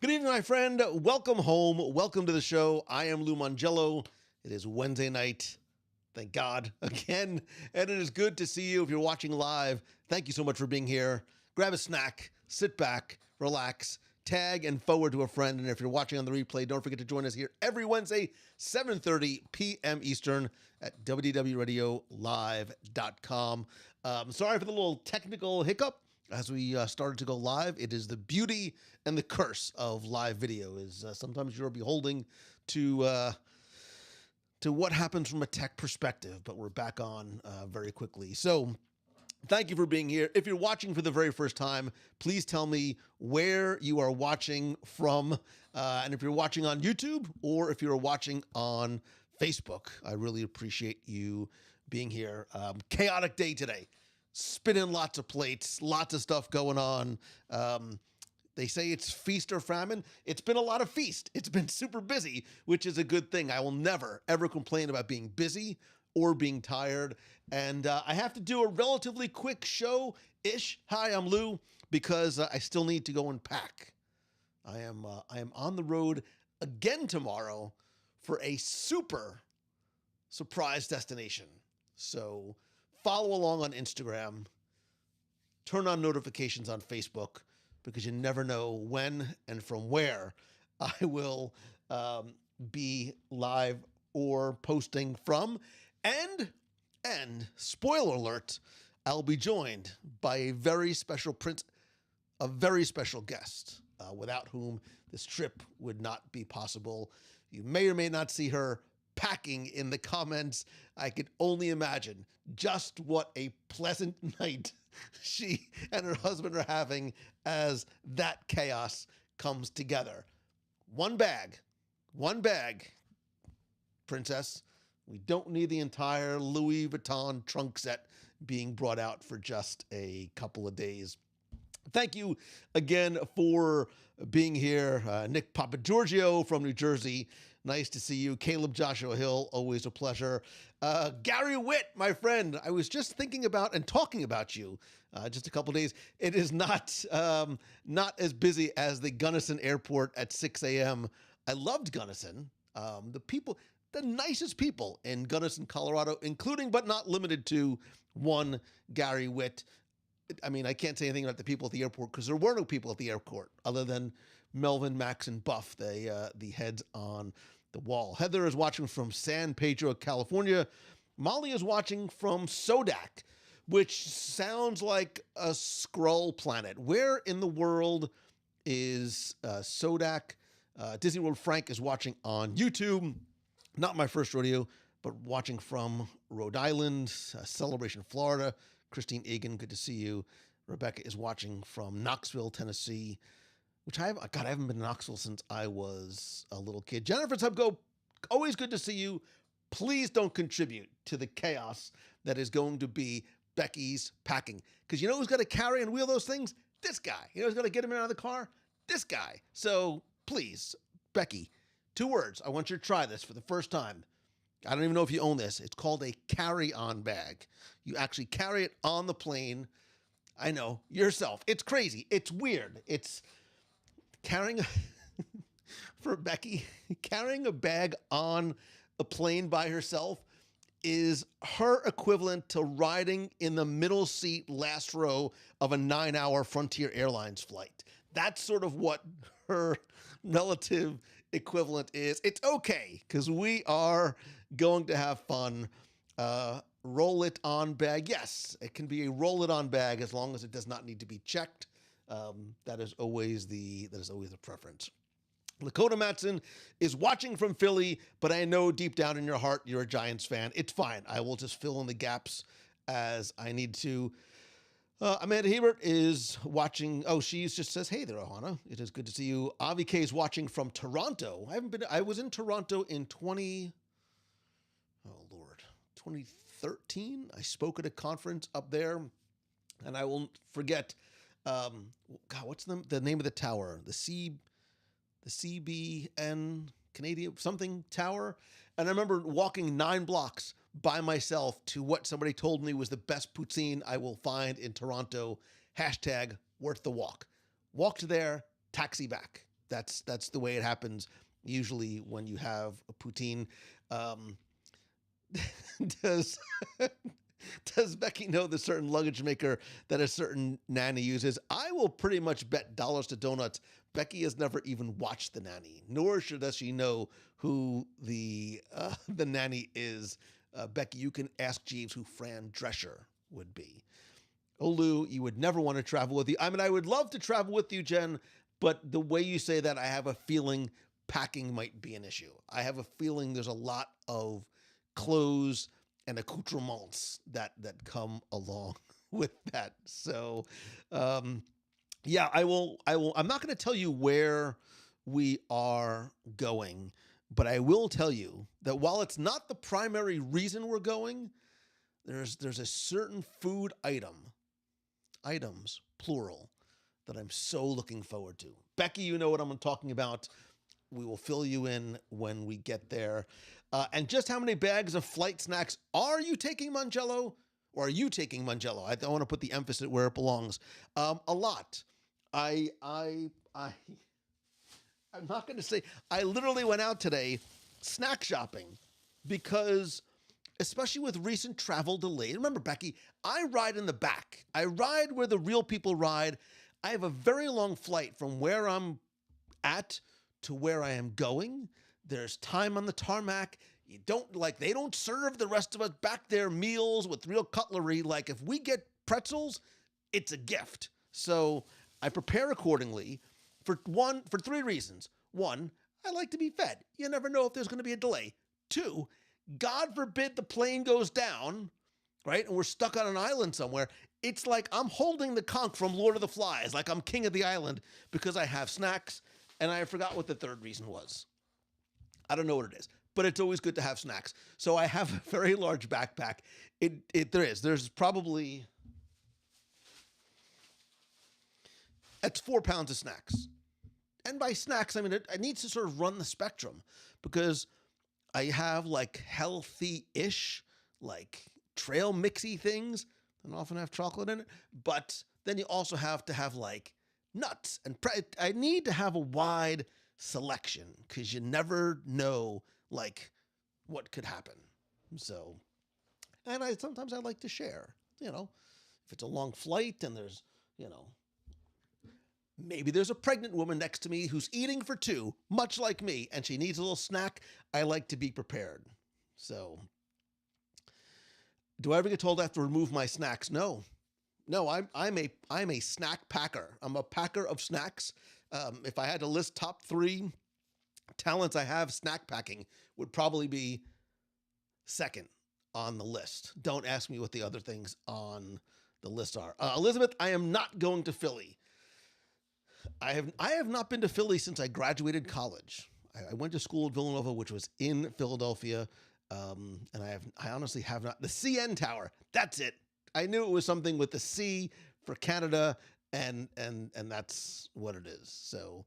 Good evening, my friend. Welcome home. Welcome to the show. I am Lou Mangello. It is Wednesday night. Thank God again. And it is good to see you. If you're watching live, thank you so much for being here. Grab a snack, sit back, relax, tag and forward to a friend. And if you're watching on the replay, don't forget to join us here every Wednesday, 7:30 p.m. Eastern at WDWRadioLive.com. Sorry for the little technical hiccup. As we started to go live, it is the beauty and the curse of live video is sometimes you're beholding to what happens from a tech perspective, but we're back on very quickly. So thank you for being here. If you're watching for the very first time, please tell me where you are watching from. And if you're watching on YouTube or if you're watching on Facebook, I really appreciate you being here. Chaotic day today. Spinning lots of plates, lots of stuff going on. They say it's feast or famine. It's been a lot of feast. It's been super busy, which is a good thing. I will never, ever complain about being busy or being tired. And I have to do a relatively quick show-ish. Hi, I'm Lou, because I still need to go and pack. I am on the road again tomorrow for a super surprise destination. So follow along on Instagram, turn on notifications on Facebook, because you never know when and from where I will be live or posting from. And spoiler alert, I'll be joined by a very special guest, without whom this trip would not be possible. You may or may not see her packing in the comments. I could only imagine just what a pleasant night she and her husband are having as that chaos comes together. One bag, princess. We don't need the entire Louis Vuitton trunk set being brought out for just a couple of days. Thank you again for being here. Nick Papagiorgio from New Jersey. Nice to see you. Caleb Joshua Hill, always a pleasure. Gary Witt, my friend, I was just thinking about and talking about you just a couple days. It is not as busy as the Gunnison Airport at 6 a.m. I loved Gunnison. The nicest people in Gunnison, Colorado, including but not limited to one Gary Witt. I mean, I can't say anything about the people at the airport because there were no people at the airport other than Melvin, Max, and Buff, the heads on the wall. Heather is watching from San Pedro, California. Molly is watching from Sodak, which sounds like a Skrull planet. Where in the world is Sodak? Disney World Frank is watching on YouTube. Not my first rodeo, but watching from Rhode Island, Celebration, Florida. Christine Egan, good to see you. Rebecca is watching from Knoxville, Tennessee, which I haven't been to Knoxville since I was a little kid. Jennifer Tubko, always good to see you. Please don't contribute to the chaos that is going to be Becky's packing. Because you know who's got to carry and wheel those things? This guy. You know who's got to get him out of the car? This guy. So please, Becky, 2 words. I want you to try this for the first time. I don't even know if you own this. It's called a carry-on bag. You actually carry it on the plane. I know, yourself. It's crazy. It's weird. It's carrying, for Becky, carrying a bag on a plane by herself is her equivalent to riding in the middle seat last row of a 9-hour Frontier Airlines flight. That's sort of what her relative equivalent is. It's okay, because we are going to have fun. Roll it on bag. Yes, it can be a roll it on bag as long as it does not need to be checked. That is always the preference. Lakota Matson is watching from Philly, but I know deep down in your heart you're a Giants fan. It's fine. I will just fill in the gaps as I need to. Amanda Hebert is watching. Oh, she just says, "Hey there, Ohana. It is good to see you." Avi K is watching from Toronto. I was in Toronto in 2013. I spoke at a conference up there, and I won't forget. What's the name of the tower? The CBN Canadian something tower. And I remember walking 9 blocks by myself to what somebody told me was the best poutine I will find in Toronto. #worth the walk. Walked there, taxi back. That's the way it happens usually when you have a poutine. Um, does does Becky know the certain luggage maker that a certain nanny uses? I will pretty much bet dollars to donuts Becky has never even watched The Nanny, nor does she know who the nanny is. Becky, you can ask Jeeves who Fran Drescher would be. Oh, Lou, you would never want to travel with you. I mean, I would love to travel with you, Jen, but the way you say that, I have a feeling packing might be an issue. I have a feeling there's a lot of clothes and accoutrements that come along with that. So, yeah, I will. I'm not going to tell you where we are going, but I will tell you that while it's not the primary reason we're going, there's a certain food items plural, that I'm so looking forward to. Becky, you know what I'm talking about. We will fill you in when we get there. And just how many bags of flight snacks are you taking, Mangello? Or are you taking, Mangello? I want to put the emphasis where it belongs. A lot. I'm not going to say. I literally went out today snack shopping because, especially with recent travel delays. Remember, Becky, I ride in the back. I ride where the real people ride. I have a very long flight from where I'm at to where I am going. There's time on the tarmac. They don't serve the rest of us back there meals with real cutlery. Like, if we get pretzels, it's a gift. So I prepare accordingly for three reasons. One, I like to be fed. You never know if there's going to be a delay. Two, God forbid the plane goes down, right? And we're stuck on an island somewhere. It's like I'm holding the conch from Lord of the Flies, like I'm king of the island, because I have snacks. And I forgot what the third reason was. I don't know what it is, but it's always good to have snacks. So I have a very large backpack. There's probably, it's 4 pounds of snacks. And by snacks, I mean, it needs to sort of run the spectrum, because I have like healthy-ish, like trail mixy things that often have chocolate in it. But then you also have to have like nuts, and I need to have a wide selection, because you never know like what could happen. So, and sometimes I like to share, if it's a long flight and there's, maybe there's a pregnant woman next to me who's eating for two, much like me, and she needs a little snack. I like to be prepared. So, do I ever get told I have to remove my snacks? No, I'm a snack packer. I'm a packer of snacks. If I had to list top 3 talents I have, snack packing would probably be second on the list. Don't ask me what the other things on the list are. Elizabeth, I am not going to Philly. I have not been to Philly since I graduated college. I went to school at Villanova, which was in Philadelphia, and I honestly have not. The CN Tower, that's it. I knew it was something with the C for Canada, and that's what it is. So,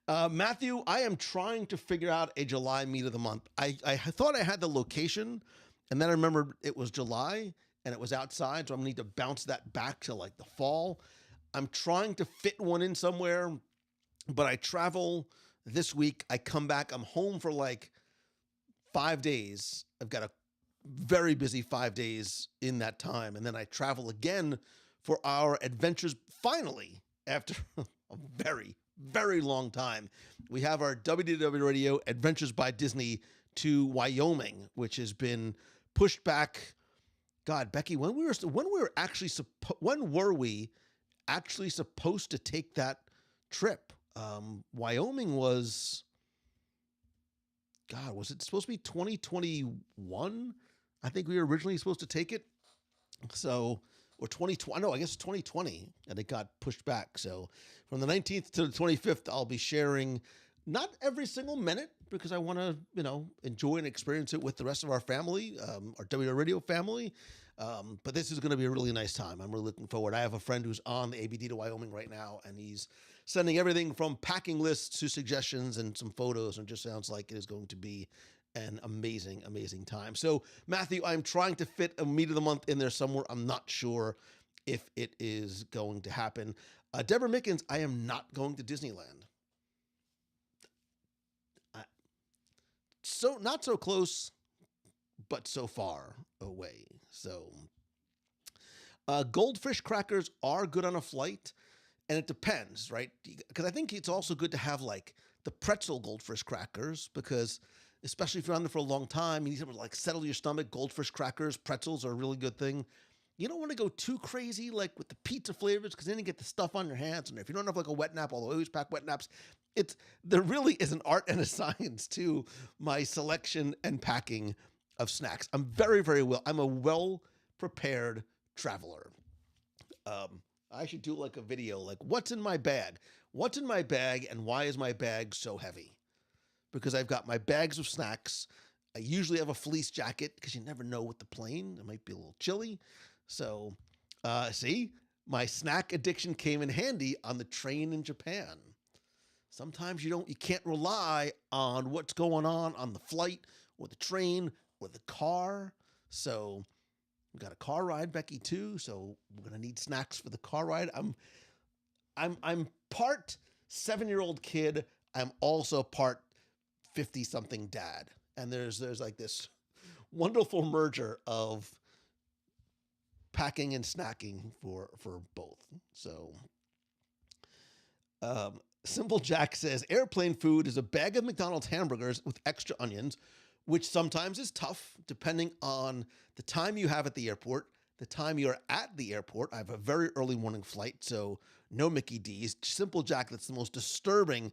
Matthew, I am trying to figure out a July meet of the month. I thought I had the location, and then I remembered it was July and it was outside, so I'm gonna need to bounce that back to like the fall. I'm trying to fit one in somewhere, but I travel this week. I come back. I'm home for like 5 days. I've got a very busy 5 days in that time. And then I travel again for our adventures. Finally, after a very, very long time, we have our WDW Radio Adventures by Disney to Wyoming, which has been pushed back. God, Becky, when were we actually supposed to take that trip? Wyoming was, God, was it supposed to be 2021? I think we were originally supposed to take it. So, or 2020, no, I guess 2020, and it got pushed back. So from the 19th to the 25th, I'll be sharing not every single minute, because I want to, enjoy and experience it with the rest of our family, our WDW Radio family. But this is going to be a really nice time. I'm really looking forward. I have a friend who's on the ABD to Wyoming right now, and he's sending everything from packing lists to suggestions and some photos, and it just sounds like it is going to be an amazing, amazing time. So, Matthew, I'm trying to fit a meet of the month in there somewhere. I'm not sure if it is going to happen. Deborah Mickens, I am not going to Disneyland. I, so not so close, but so far away. So goldfish crackers are good on a flight, and it depends, right? Because I think it's also good to have like the pretzel goldfish crackers, because especially if you're on there for a long time, you need something to like settle your stomach. Goldfish crackers, pretzels are a really good thing. You don't want to go too crazy like with the pizza flavors, because then you get the stuff on your hands. And if you don't have like a wet nap, although I always pack wet naps, there really is an art and a science to my selection and packing of snacks. I'm I'm a well prepared traveler. I should do like a video, like what's in my bag? What's in my bag, and why is my bag so heavy? Because I've got my bags of snacks. I usually have a fleece jacket because you never know with the plane. It might be a little chilly. So, see, my snack addiction came in handy on the train in Japan. Sometimes you can't rely on what's going on the flight or the train or the car. So we got a car ride, Becky, too. So we're gonna need snacks for the car ride. I'm part 7-year-old kid. I'm also part 50-something dad. And there's like this wonderful merger of packing and snacking for both. So Simple Jack says airplane food is a bag of McDonald's hamburgers with extra onions, which sometimes is tough depending on the time you have at the airport, the time you're at the airport. I have a very early morning flight, so no Mickey D's. Simple Jack, that's the most disturbing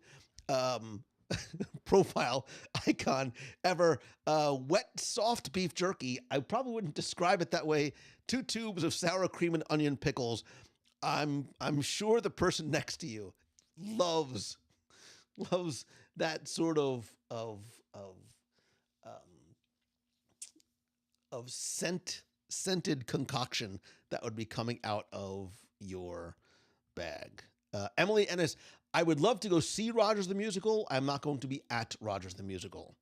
profile icon ever. Wet, soft beef jerky. I probably wouldn't describe it that way. 2 tubes of sour cream and onion pickles. I'm sure the person next to you loves that sort of scented concoction that would be coming out of your bag. Emily Ennis, I would love to go see Rogers the Musical. I'm not going to be at Rogers the Musical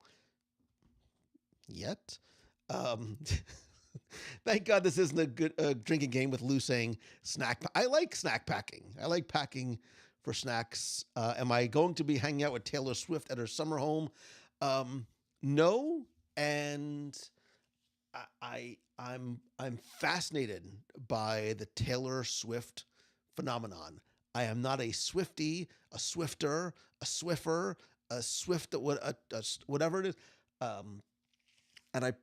yet. Thank God this isn't a good drinking game with Lou saying snack. I like snack packing. I like packing for snacks. Am I going to be hanging out with Taylor Swift at her summer home? No. And I'm fascinated by the Taylor Swift phenomenon. I am not a Swiftie, a Swifter, a Swiffer, a Swift, whatever it is. And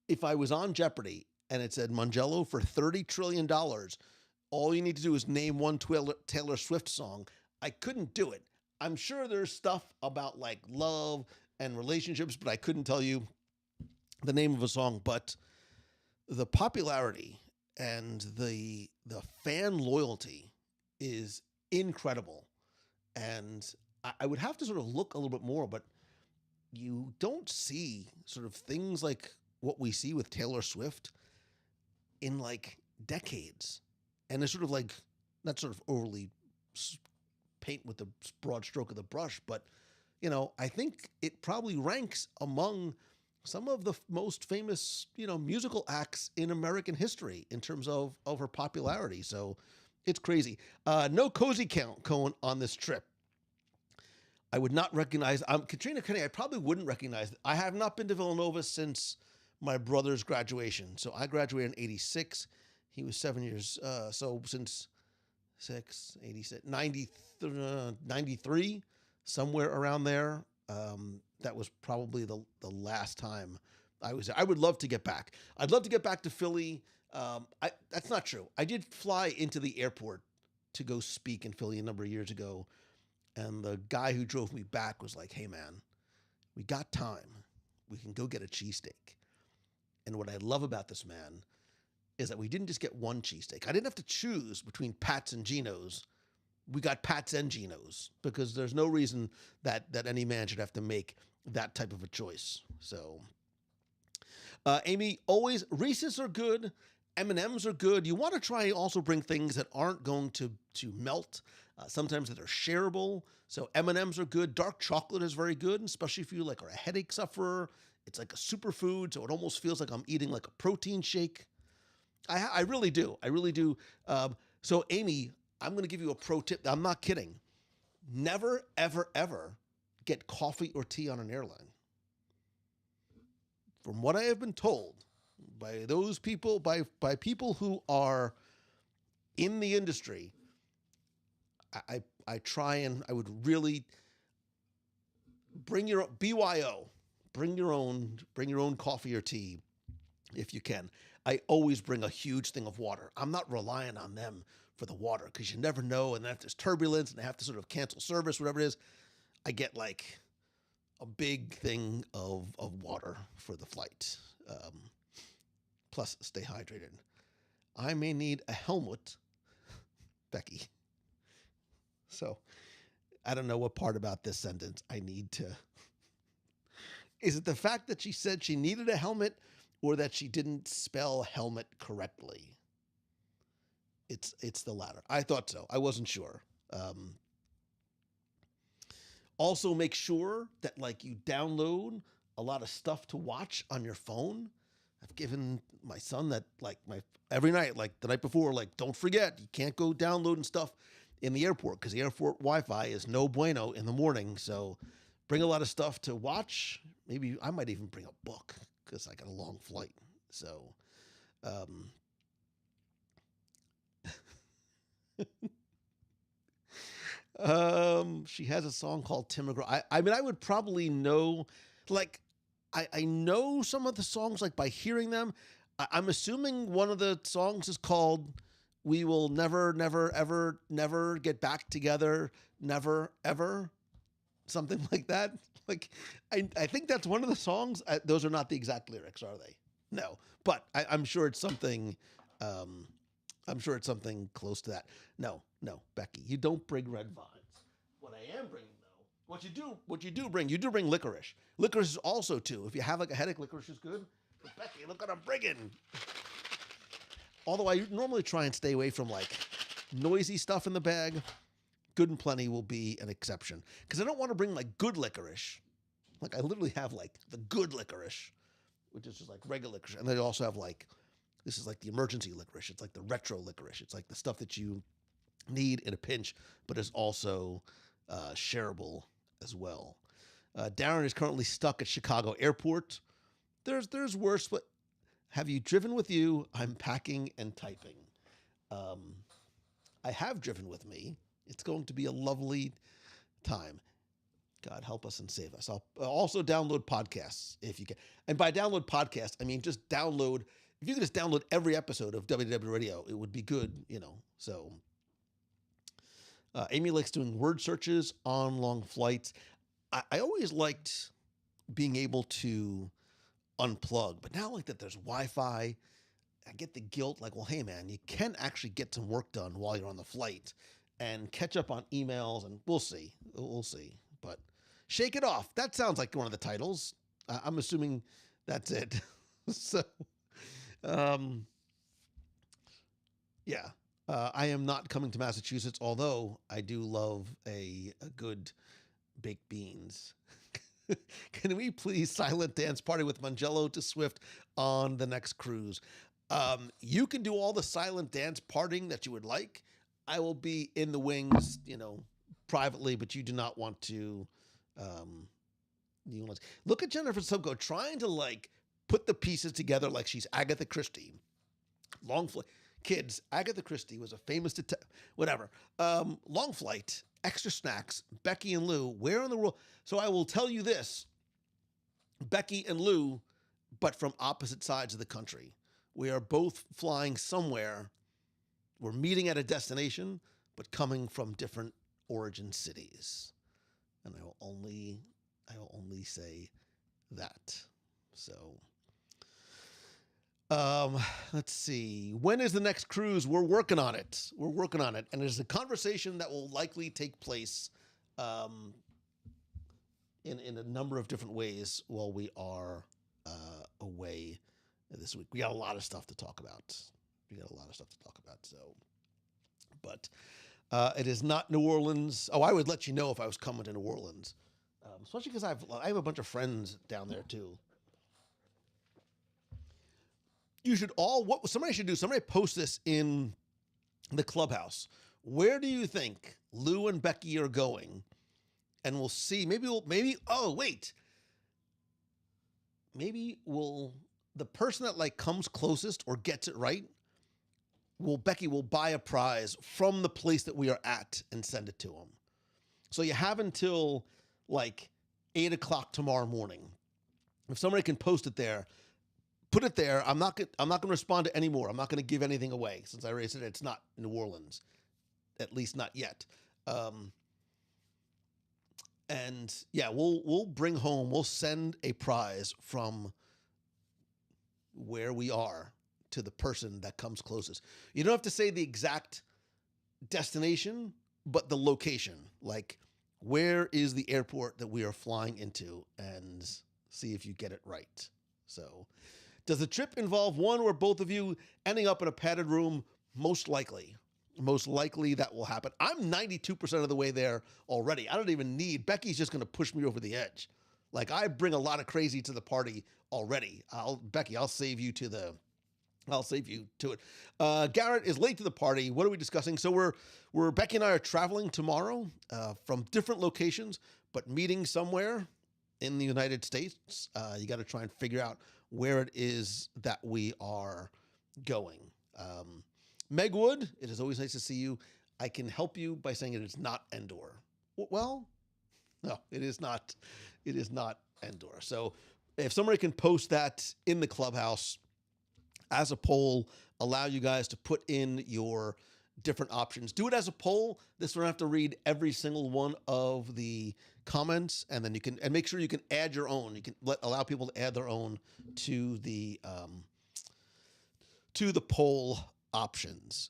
if I was on Jeopardy and it said Mangello for $30 trillion, all you need to do is name one Taylor Swift song. I couldn't do it. I'm sure there's stuff about like love and relationships, but I couldn't tell you the name of a song. But the popularity and the fan loyalty is incredible. And I would have to sort of look a little bit more, but you don't see sort of things like what we see with Taylor Swift in like decades. And it's sort of like, not sort of overly paint with the broad stroke of the brush, but, I think it probably ranks among some of the most famous, musical acts in American history in terms of her popularity. So it's crazy. No cozy cone on this trip. I would not recognize, Katrina Kenney, I probably wouldn't recognize. I have not been to Villanova since my brother's graduation. So I graduated in 86. He was 7 years. So since 86, 93, somewhere around there. That was probably the last time I was there. I would love to get back. I'd love to get back to Philly. That's not true. I did fly into the airport to go speak in Philly a number of years ago. And the guy who drove me back was like, hey, man, we got time. We can go get a cheesesteak. And what I love about this man is that we didn't just get one cheesesteak. I didn't have to choose between Pat's and Geno's. We got Pat's and Geno's because there's no reason that any man should have to make that type of a choice. So, Amy, always Reese's are good. M&Ms are good. You want to try also bring things that aren't going to melt. Sometimes that are shareable. So M&Ms are good. Dark chocolate is very good, especially if you are a headache sufferer. It's like a superfood, so it almost feels like I'm eating like a protein shake. I really do. I really do. So Amy, I'm going to give you a pro tip. I'm not kidding. Never, ever, ever get coffee or tea on an airline. From what I have been told by those people, by people who are in the industry, I try and I would really bring your BYO, bring your own coffee or tea if you can. I always bring a huge thing of water. I'm not relying on them for the water because you never know. And then if there's turbulence and they have to sort of cancel service, whatever it is, I get like a big thing of water for the flight. Plus, stay hydrated. I may need a helmet, Becky. So, I don't know what part about this sentence I need to. Is it the fact that she said she needed a helmet or that she didn't spell helmet correctly? It's the latter. I thought so. I wasn't sure. Also, make sure that like you download a lot of stuff to watch on your phone. I've given my son that like every night, like the night before, like don't forget you can't go downloading stuff in the airport because the airport Wi-Fi is no bueno in the morning. So bring a lot of stuff to watch. Maybe I might even bring a book because I got a long flight. So, she has a song called Tim McGraw. I mean, I would probably know, like, I know some of the songs, like, by hearing them. I'm assuming one of the songs is called We Will Never, Never, Ever, Never Get Back Together, Never, Ever, something like that. Like, I think that's one of the songs. Those are not the exact lyrics, are they? No, but I'm sure it's something, I'm sure it's something close to that. No, Becky, you don't bring red vines. What I am bringing, though, what you do bring licorice. Licorice is also, too. If you have like a headache, licorice is good. But Becky, look what I'm bringing. Although I normally try and stay away from like noisy stuff in the bag, Good and Plenty will be an exception. Because I don't want to bring like good licorice. Like I literally have like the good licorice, which is just like regular licorice. And then I also have like, this is like the emergency licorice. It's like the retro licorice. It's like the stuff that you need in a pinch, but is also shareable as well. Darren is currently stuck at Chicago Airport. There's worse, but have you driven with you? I'm packing and typing. I have driven with me. It's going to be a lovely time. God help us and save us. I'll also download podcasts if you can. And by download podcast, I mean just download. If you could just download every episode of WDW Radio, it would be good, you know. So Amy likes doing word searches on long flights. I always liked being able to unplug, but now like that there's Wi-Fi, I get the guilt like, well, hey man, you can actually get some work done while you're on the flight and catch up on emails, and we'll see. But Shake It Off, that sounds like one of the titles. I'm assuming that's it. So, yeah. I am not coming to Massachusetts, although I do love a good baked beans. Can we please silent dance party with Mangello to Swift on the next cruise? You can do all the silent dance partying that you would like. I will be in the wings, you know, privately, but you do not want to. Look at Jennifer Subko trying to like put the pieces together like she's Agatha Christie. Long flight. Kids, Agatha Christie was a famous whatever. Long flight, extra snacks, Becky and Lou, where in the world? So I will tell you this, Becky and Lou, but from opposite sides of the country. We are both flying somewhere. We're meeting at a destination, but coming from different origin cities. And I will only say that. So, let's see. When is the next cruise? We're working on it. And it's a conversation that will likely take place in a number of different ways while we are away this week. We got a lot of stuff to talk about. So, but it is not New Orleans. Oh, I would let you know if I was coming to New Orleans, especially because I have a bunch of friends down there too. Somebody should do, somebody post this in the clubhouse where do you think Lou and Becky are going? And we'll see. Maybe the person that like comes closest or gets it right, Becky will buy a prize from the place that we are at and send it to them. So you have until like 8 o'clock tomorrow morning. If somebody can post it there, put it there. I'm not going to respond to any more. I'm not going to give anything away since I already said it's not New Orleans, at least not yet. And yeah, we'll send a prize from where we are to the person that comes closest. You don't have to say the exact destination, but the location. Like, where is the airport that we are flying into, and see if you get it right. So, does the trip involve one or both of you ending up in a padded room? Most likely. Most likely that will happen. I'm 92% of the way there already. I don't even need, Becky's just going to push me over the edge. Like, I bring a lot of crazy to the party already. Becky, I'll save you to it. Garrett is late to the party. What are we discussing? So Becky and I are traveling tomorrow from different locations, but meeting somewhere in the United States. You got to try and figure out where it is that we are going. Meg Wood, it is always nice to see you. I can help you by saying it is not Endor. Well, no, it is not. It is not Endor. So if somebody can post that in the clubhouse as a poll, allow you guys to put in your different options. Do it as a poll. This one I have to read every single one of the comments, and then you can, and make sure you can add your own. You can allow people to add their own to the poll options.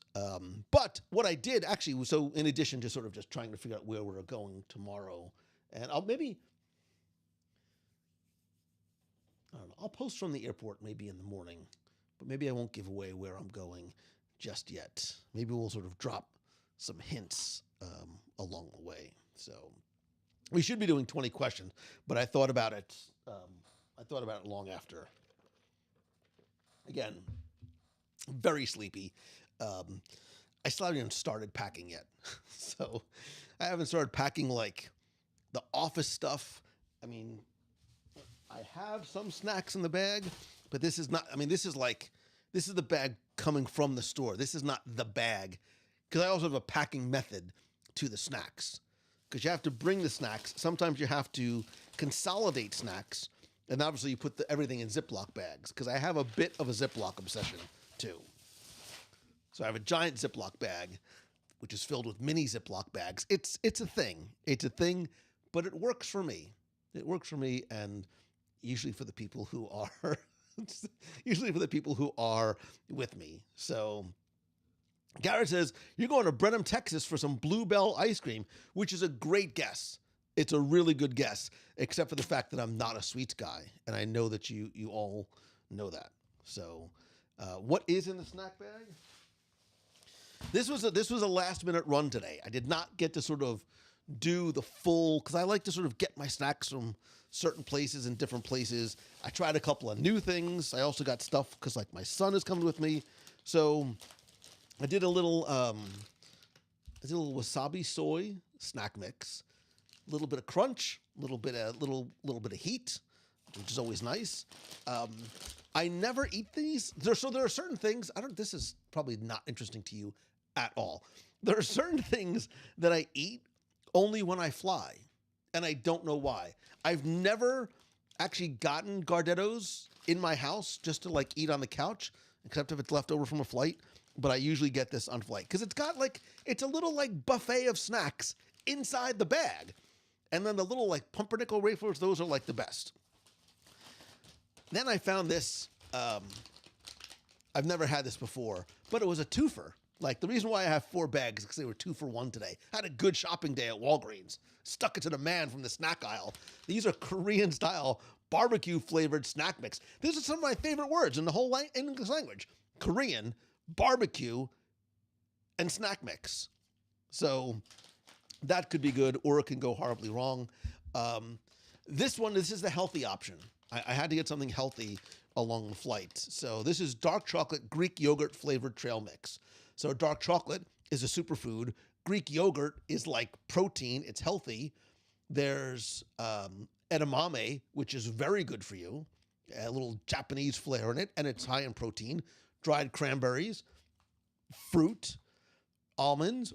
But what I did actually, so in addition to sort of just trying to figure out where we're going tomorrow, and I'll post from the airport maybe in the morning, but maybe I won't give away where I'm going just yet. Maybe we'll sort of drop some hints along the way. So we should be doing 20 questions, but I thought about it. Long after. Again, very sleepy. I still haven't even started packing yet. So I haven't started packing like the office stuff. I mean, I have some snacks in the bag, but this is not, this is the bag coming from the store. This is not the bag, because I also have a packing method to the snacks, because you have to bring the snacks. Sometimes you have to consolidate snacks, and obviously you put everything in Ziploc bags, because I have a bit of a Ziploc obsession too. So I have a giant Ziploc bag, which is filled with mini Ziploc bags. It's a thing. It's a thing, but it works for me. It works for me, and usually for the people who are with me. So Garrett says, you're going to Brenham, Texas for some Bluebell ice cream, which is a great guess. It's a really good guess, except for the fact that I'm not a sweets guy, and I know that you all know that. So what is in the snack bag? This was a last minute run today. I did not get to sort of do the full, because I like to sort of get my snacks from certain places and different places. I tried a couple of new things. I also got stuff because like my son is coming with me. So I did a little wasabi soy snack mix, a little bit of crunch, a little bit of heat, which is always nice. I never eat these. There are certain things, this is probably not interesting to you at all. There are certain things that I eat only when I fly, and I don't know why. I've never actually gotten Gardettos in my house just to like eat on the couch, except if it's left over from a flight. But I usually get this on flight because it's a little like buffet of snacks inside the bag. And then the little like pumpernickel wafers, those are like the best. Then I found this. I've never had this before, but it was a twofer. Like, the reason why I have 4 bags is because they were 2 for 1 today. I had a good shopping day at Walgreens. Stuck it to the man from the snack aisle. These are Korean-style barbecue-flavored snack mix. These are some of my favorite words in the whole English language. Korean, barbecue, and snack mix. So that could be good, or it can go horribly wrong. This is the healthy option. I had to get something healthy along the flight. So this is dark chocolate Greek yogurt flavored trail mix. So dark chocolate is a superfood. Greek yogurt is like protein. It's healthy. There's edamame, which is very good for you. A little Japanese flair in it, and it's high in protein. Dried cranberries, fruit, almonds,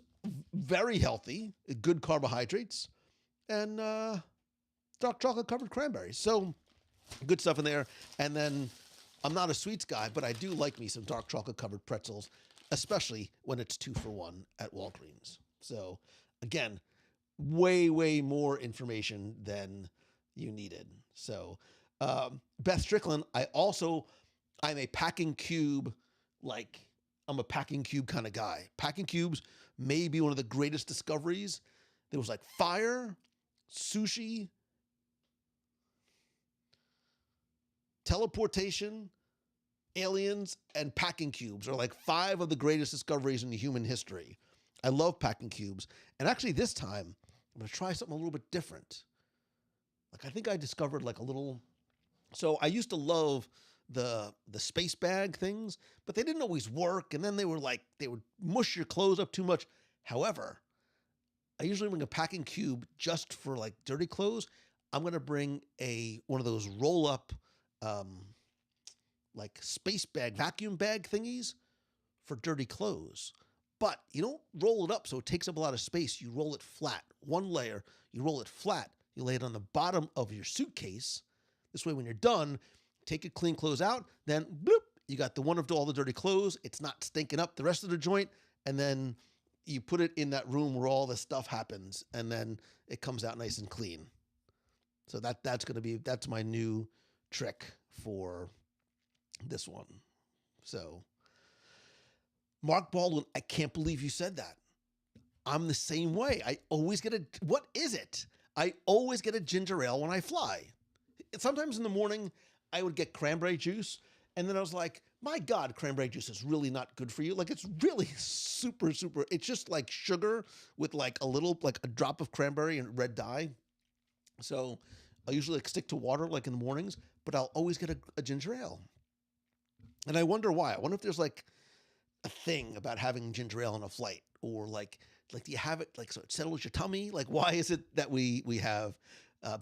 very healthy, good carbohydrates, and dark chocolate covered cranberries. So good stuff in there. And then I'm not a sweets guy, but I do like me some dark chocolate covered pretzels, especially when it's 2 for $1 at Walgreens. So again, way more information than you needed. So Beth Strickland, I'm a packing cube, I'm a packing cube kind of guy. Packing cubes may be one of the greatest discoveries. There was like fire, sushi, teleportation, aliens, and packing cubes are like 5 of the greatest discoveries in human history. I love packing cubes. And actually this time, I'm going to try something a little bit different. I think I discovered so I used to love the space bag things, but they didn't always work. And then they would mush your clothes up too much. However, I usually bring a packing cube just for dirty clothes. I'm going to bring one of those roll up, space bag, vacuum bag thingies for dirty clothes. But you don't roll it up so it takes up a lot of space. You roll it flat, one layer. You roll it flat. You lay it on the bottom of your suitcase. This way, when you're done, take your clean clothes out. Then, bloop, you got the one of all the dirty clothes. It's not stinking up the rest of the joint. And then you put it in that room where all the stuff happens. And then it comes out nice and clean. So that's my new trick for this one. So, Mark Baldwin, I can't believe you said that. I'm the same way. I always get what is it? I always get a ginger ale when I fly. Sometimes in the morning, I would get cranberry juice. And then I was like, my God, cranberry juice is really not good for you. It's really super, it's just like sugar with a drop of cranberry and red dye. So I usually stick to water in the mornings, but I'll always get a ginger ale. And I wonder why. I wonder if there's a thing about having ginger ale on a flight, or do you have it so it settles your tummy? Why is it that we have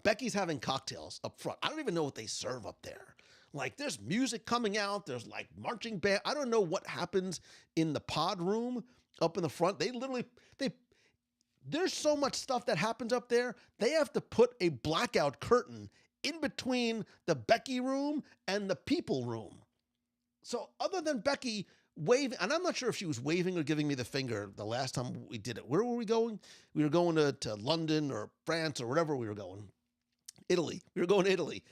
Becky's having cocktails up front? I don't even know what they serve up there. There's music coming out, there's marching band. I don't know what happens in the pod room up in the front. There's so much stuff that happens up there. They have to put a blackout curtain in between the Becky room and the people room. So other than Becky waving, and I'm not sure if she was waving or giving me the finger the last time we did it. Where were we going? We were going to London or France or wherever we were going. Italy. We were going to Italy.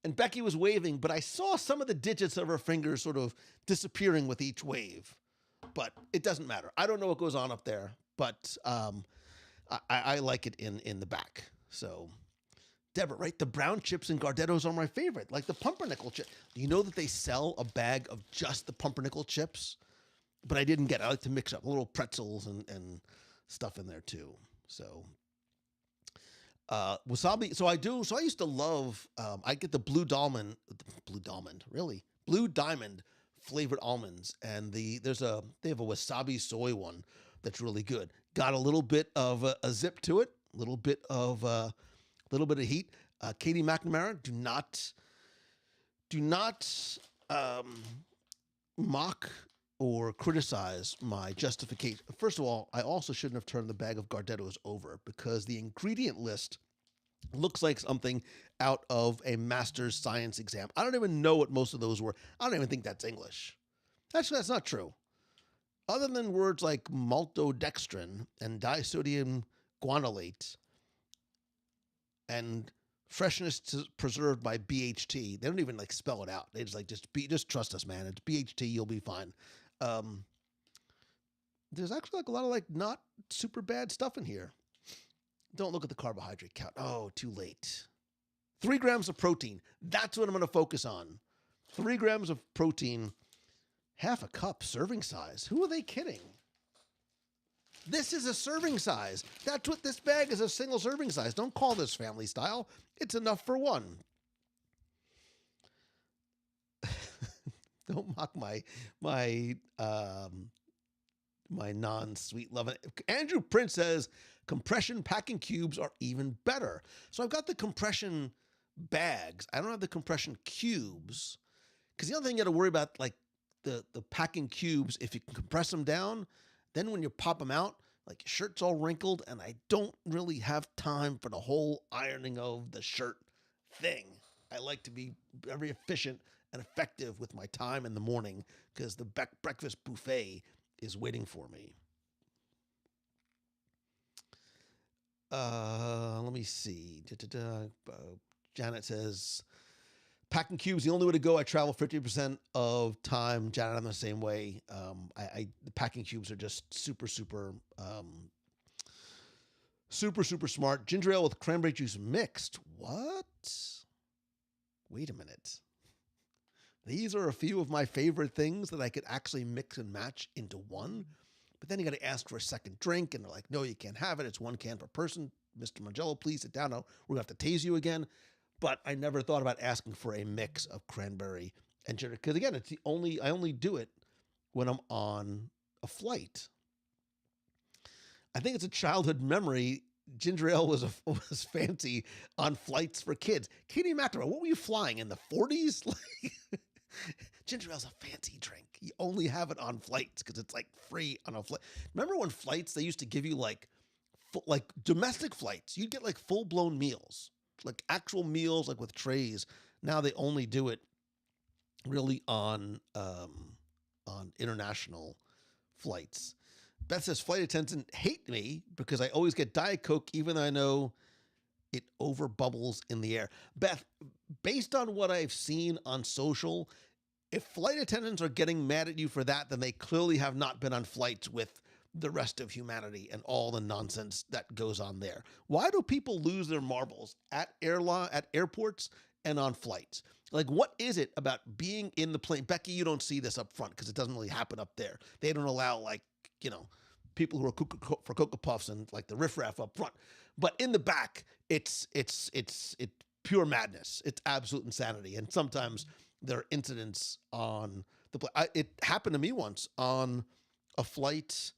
And Becky was waving, but I saw some of the digits of her fingers sort of disappearing with each wave. But it doesn't matter. I don't know what goes on up there, but I like it in the back. So, Deborah, right? The brown chips and Gardettos are my favorite, like the pumpernickel chip. You know that they sell a bag of just the pumpernickel chips? But I didn't get it. I like to mix up little pretzels and stuff in there too. So, wasabi. So I used to love, I get the Blue Diamond flavored almonds. And they have a wasabi soy one that's really good. Got a little bit of a zip to it, a little bit of heat. Katie McNamara, do not mock or criticize my justification. First of all, I also shouldn't have turned the bag of Gardettos over, because the ingredient list looks like something out of a master's science exam. I don't even know what most of those were. I don't even think that's English. Actually, that's not true. Other than words like maltodextrin and disodium guanylate and freshness preserved by BHT, they don't even spell it out. They just trust us, man. It's BHT, you'll be fine. There's actually a lot of not super bad stuff in here. Don't look at the carbohydrate count. Oh, too late. 3 grams of protein. That's what I'm going to focus on. 3 grams of protein, half a cup serving size. Who are they kidding? This is a serving size. That's what this bag is, a single serving size. Don't call this family style. It's enough for one. Don't mock my my non-sweet loving. Andrew Prince says compression packing cubes are even better. So I've got the compression bags. I don't have the compression cubes, because the other thing you got to worry about, like the packing cubes, if you can compress them down, then when you pop them out, like your shirt's all wrinkled, and I don't really have time for the whole ironing of the shirt thing. I like to be very efficient and effective with my time in the morning, because the breakfast buffet is waiting for me. Let me see. Janet says, packing cubes, the only way to go. I travel 50% of time. Janet, I'm the same way. The packing cubes are just super smart. Ginger ale with cranberry juice mixed. What? Wait a minute. These are a few of my favorite things that I could actually mix and match into one. But then you got to ask for a second drink, and they're like, no, you can't have it. It's 1 can per person. Mr. Mangello, please sit down. No, we're going to have to tase you again. But I never thought about asking for a mix of cranberry and ginger. Because again, I only do it when I'm on a flight. I think it's a childhood memory. Ginger ale was fancy on flights for kids. Katie McNamara, what were you flying in the 40s? Ginger ale's a fancy drink. You only have it on flights because it's like free on a flight. Remember when flights, they used to give you like domestic flights, you'd get like full-blown meals, like actual meals, like with trays. Now they only do it really on international flights. Beth says, flight attendants hate me because I always get Diet Coke, even though I know it over bubbles in the air. Beth, based on what I've seen on social, if flight attendants are getting mad at you for that, then they clearly have not been on flights with the rest of humanity and all the nonsense that goes on there. Why do people lose their marbles at airports and on flights? Like, what is it about being in the plane? Becky, you don't see this up front because it doesn't really happen up there. They don't allow, like, you know, people who are for Cocoa Puffs and like the riffraff up front. But in the back, it's pure madness. It's absolute insanity. And sometimes there are incidents on the plane. It happened to me once on a flight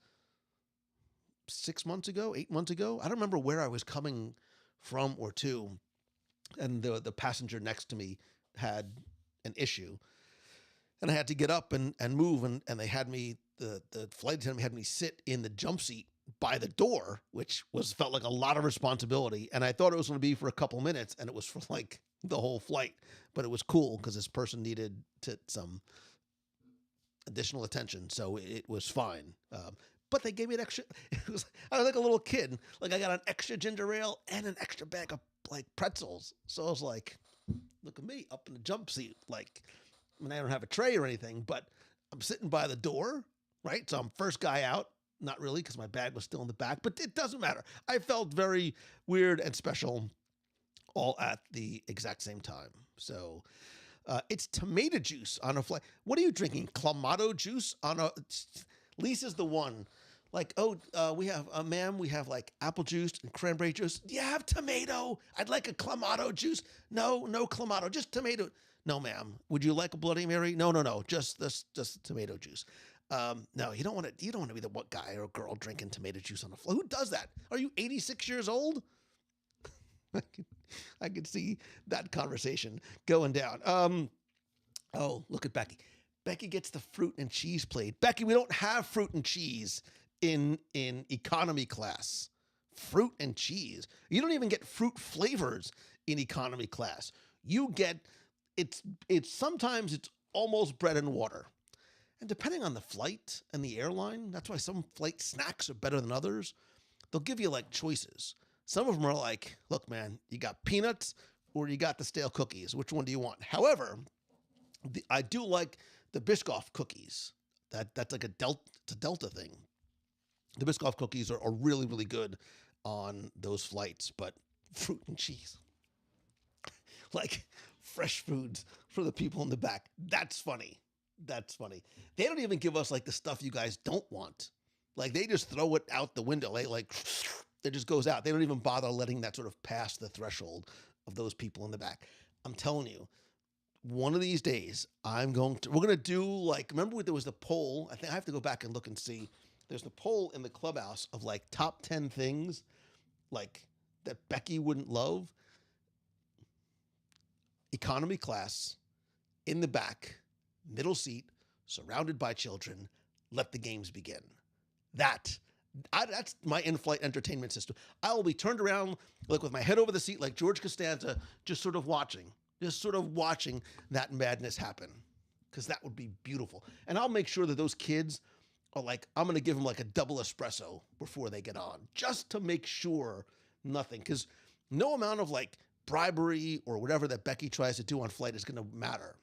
8 months ago. I don't remember where I was coming from or to. And the passenger next to me had an issue. And I had to get up and move. And they had me, the flight attendant had me sit in the jump seat by the door, which felt like a lot of responsibility. And I thought it was going to be for a couple minutes, and it was for like the whole flight. But it was cool because this person needed some additional attention, so it was fine. But they gave me an extra. I was like a little kid. Like, I got an extra ginger ale and an extra bag of like pretzels. So I was like, look at me up in the jump seat. Like, I mean, I don't have a tray or anything, but I'm sitting by the door, right? So I'm first guy out. Not really, because my bag was still in the back, but it doesn't matter. I felt very weird and special all at the exact same time. So it's tomato juice on a flight. What are you drinking? Clamato juice on a... Lisa's the one. Like, we have, ma'am, we have like apple juice and cranberry juice. Do you have tomato? I'd like a Clamato juice. No Clamato, just tomato. No, ma'am. Would you like a Bloody Mary? No. Just tomato juice. No, you don't want to be the one guy or girl drinking tomato juice on the floor. Who does that? Are you 86 years old? I can see that conversation going down. Oh, look at Becky. Becky gets the fruit and cheese plate. Becky, we don't have fruit and cheese in economy class. Fruit and cheese. You don't even get fruit flavors in economy class. You get, it's sometimes it's almost bread and water. And depending on the flight and the airline, that's why some flight snacks are better than others. They'll give you like choices. Some of them are like, look, man, you got peanuts or you got the stale cookies. Which one do you want? However, I do like the Biscoff cookies. That's like a Delta thing. The Biscoff cookies are really, really good on those flights, but fruit and cheese. Like fresh foods for the people in the back. That's funny. They don't even give us like the stuff you guys don't want. Like they just throw it out the window. It just goes out. They don't even bother letting that sort of pass the threshold of those people in the back. I'm telling you, one of these days we're going to do like, remember there was the poll. I think I have to go back and look and see there's a poll in the clubhouse of like top 10 things like that Becky wouldn't love. Economy class, in the back, middle seat, surrounded by children, let the games begin. That's my in-flight entertainment system. I will be turned around, like with my head over the seat, like George Costanza, just sort of watching that madness happen, because that would be beautiful. And I'll make sure that those kids are like, I'm going to give them like a double espresso before they get on, just to make sure nothing, because no amount of like bribery or whatever that Becky tries to do on flight is going to matter.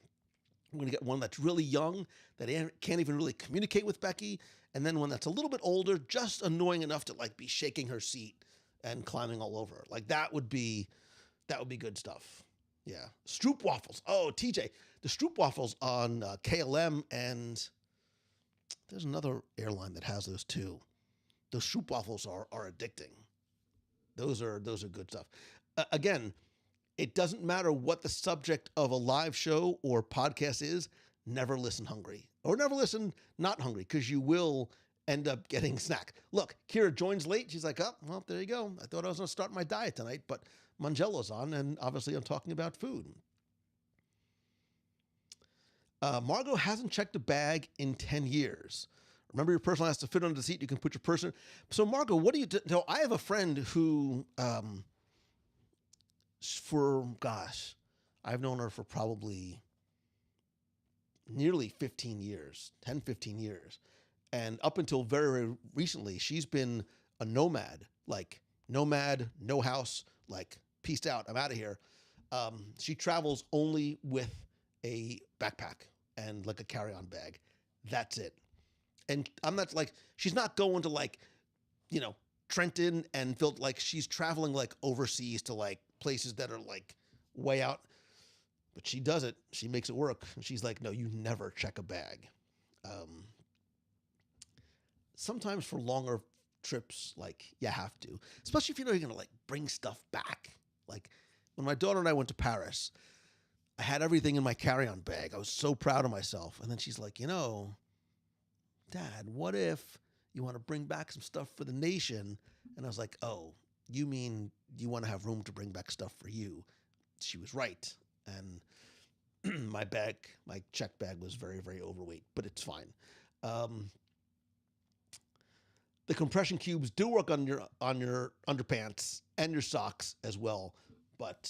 I'm going to get one that's really young, that can't even really communicate with Becky, and then one that's a little bit older, just annoying enough to like be shaking her seat and climbing all over. Like that would be good stuff. Yeah. Stroop waffles. Oh, TJ, the Stroop waffles on KLM, and there's another airline that has those too. Those Stroop waffles are addicting. Those are good stuff. Again, it doesn't matter what the subject of a live show or podcast is. Never listen hungry, or never listen not hungry, because you will end up getting snack. Look, Kira joins late. She's like, oh, well, there you go. I thought I was going to start my diet tonight, but Mangelo's on, and obviously I'm talking about food. Margot hasn't checked a bag in 10 years. Remember, your person has to fit under the seat. You can put your person. So, Margot, what do you do? So I have a friend who, I've known her for probably nearly 15 years, 10, 15 years. And up until very, very recently, she's been a nomad, no house, like, peaced out, I'm out of here. She travels only with a backpack and like a carry-on bag. That's it. And I'm not like, she's not going to like, Trenton and felt like she's traveling like overseas to like places that are like way out. But she does it. She makes it work. She's like, no, you never check a bag. Sometimes for longer trips, like, you have to, especially if you know you're going to like bring stuff back. Like when my daughter and I went to Paris, I had everything in my carry-on bag. I was so proud of myself. And then she's like, Dad, what if you want to bring back some stuff for the nation? And I was like, oh, you mean you want to have room to bring back stuff for you? She was right. And my check bag was very, very overweight, but it's fine. The compression cubes do work on your underpants and your socks as well, but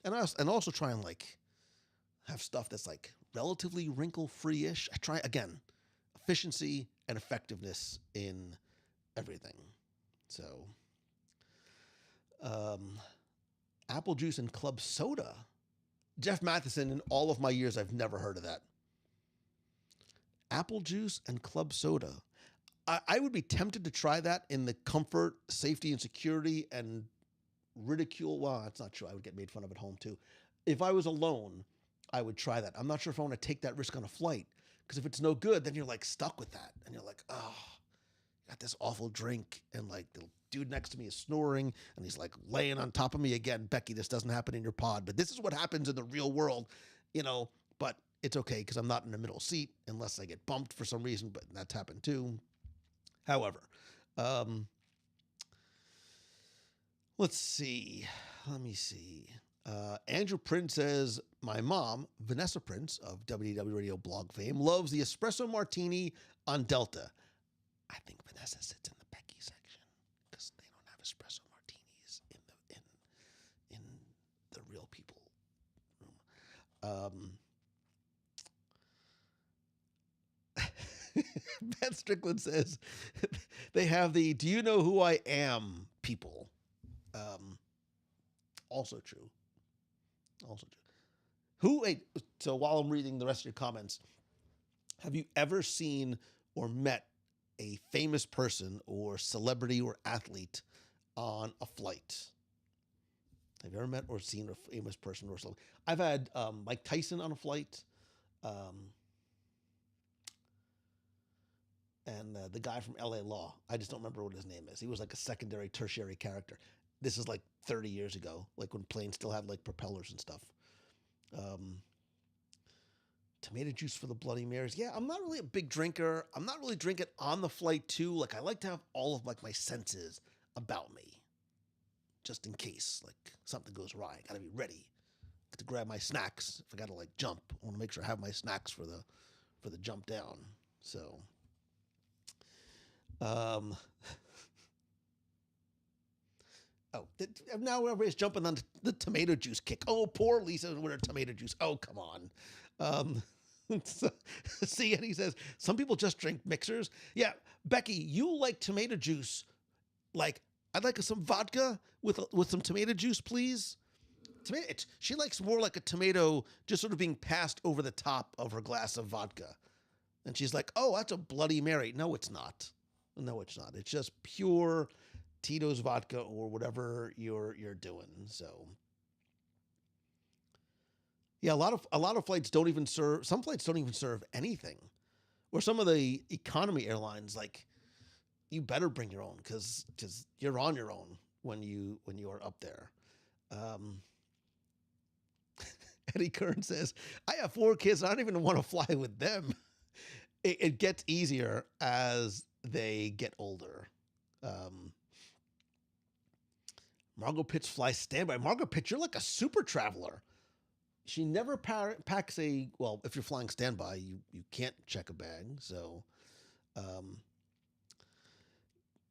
and also try and like have stuff that's like relatively wrinkle-free-ish. I try again, efficiency and effectiveness in everything. So, apple juice and club soda. Jeff Matheson, in all of my years, I've never heard of that. Apple juice and club soda. I would be tempted to try that in the comfort, safety, and security and ridicule. Well, that's not true. I would get made fun of at home too. If I was alone, I would try that. I'm not sure if I want to take that risk on a flight, because if it's no good, then you're like stuck with that. And you're like, oh, got this awful drink. And like the dude next to me is snoring and he's like laying on top of me again. Becky, this doesn't happen in your pod, but this is what happens in the real world, but it's okay because I'm not in the middle seat unless I get bumped for some reason, but that's happened too. However, let's see. Let me see. Andrew Prince says, my mom, Vanessa Prince of WDW Radio blog fame, loves the espresso martini on Delta. I think Vanessa sits in the Becky section because they don't have espresso martinis in the real people room. Ben Strickland says they have the "Do you know who I am?" people. Also true. So while I'm reading the rest of your comments, have you ever seen or met a famous person or celebrity or athlete on a flight? Have you ever met or seen a famous person or celebrity? I've had Mike Tyson on a flight. And the guy from LA Law. I just don't remember what his name is. He was like a secondary, tertiary character. This is like 30 years ago, like when planes still had like propellers and stuff. Tomato juice for the Bloody Marys. Yeah, I'm not really a big drinker. I'm not really drinking on the flight too. Like I like to have all of like my senses about me, just in case like something goes awry. I gotta be ready to grab my snacks. If I gotta like jump, I want to make sure I have my snacks for the jump down. So, oh, now everybody's jumping on the tomato juice kick. Oh, poor Lisa with her tomato juice. Oh, come on. See, and he says, some people just drink mixers. Yeah, Becky, you like tomato juice. Like, I'd like some vodka with some tomato juice, please. She likes more like a tomato just sort of being passed over the top of her glass of vodka. And she's like, oh, that's a Bloody Mary. No, it's not. No, it's not. It's just pure Tito's vodka or whatever you're doing. So yeah, a lot of flights don't even serve. Some flights don't even serve anything. Or some of the economy airlines, like, you better bring your own because you're on your own when you are up there. Eddie Kern says, I have 4 kids. I don't even want to fly with them. It gets easier as they get older. Margot Pitts flies standby. Margot Pitts, you're like a super traveler. She never packs well, if you're flying standby, you can't check a bag. So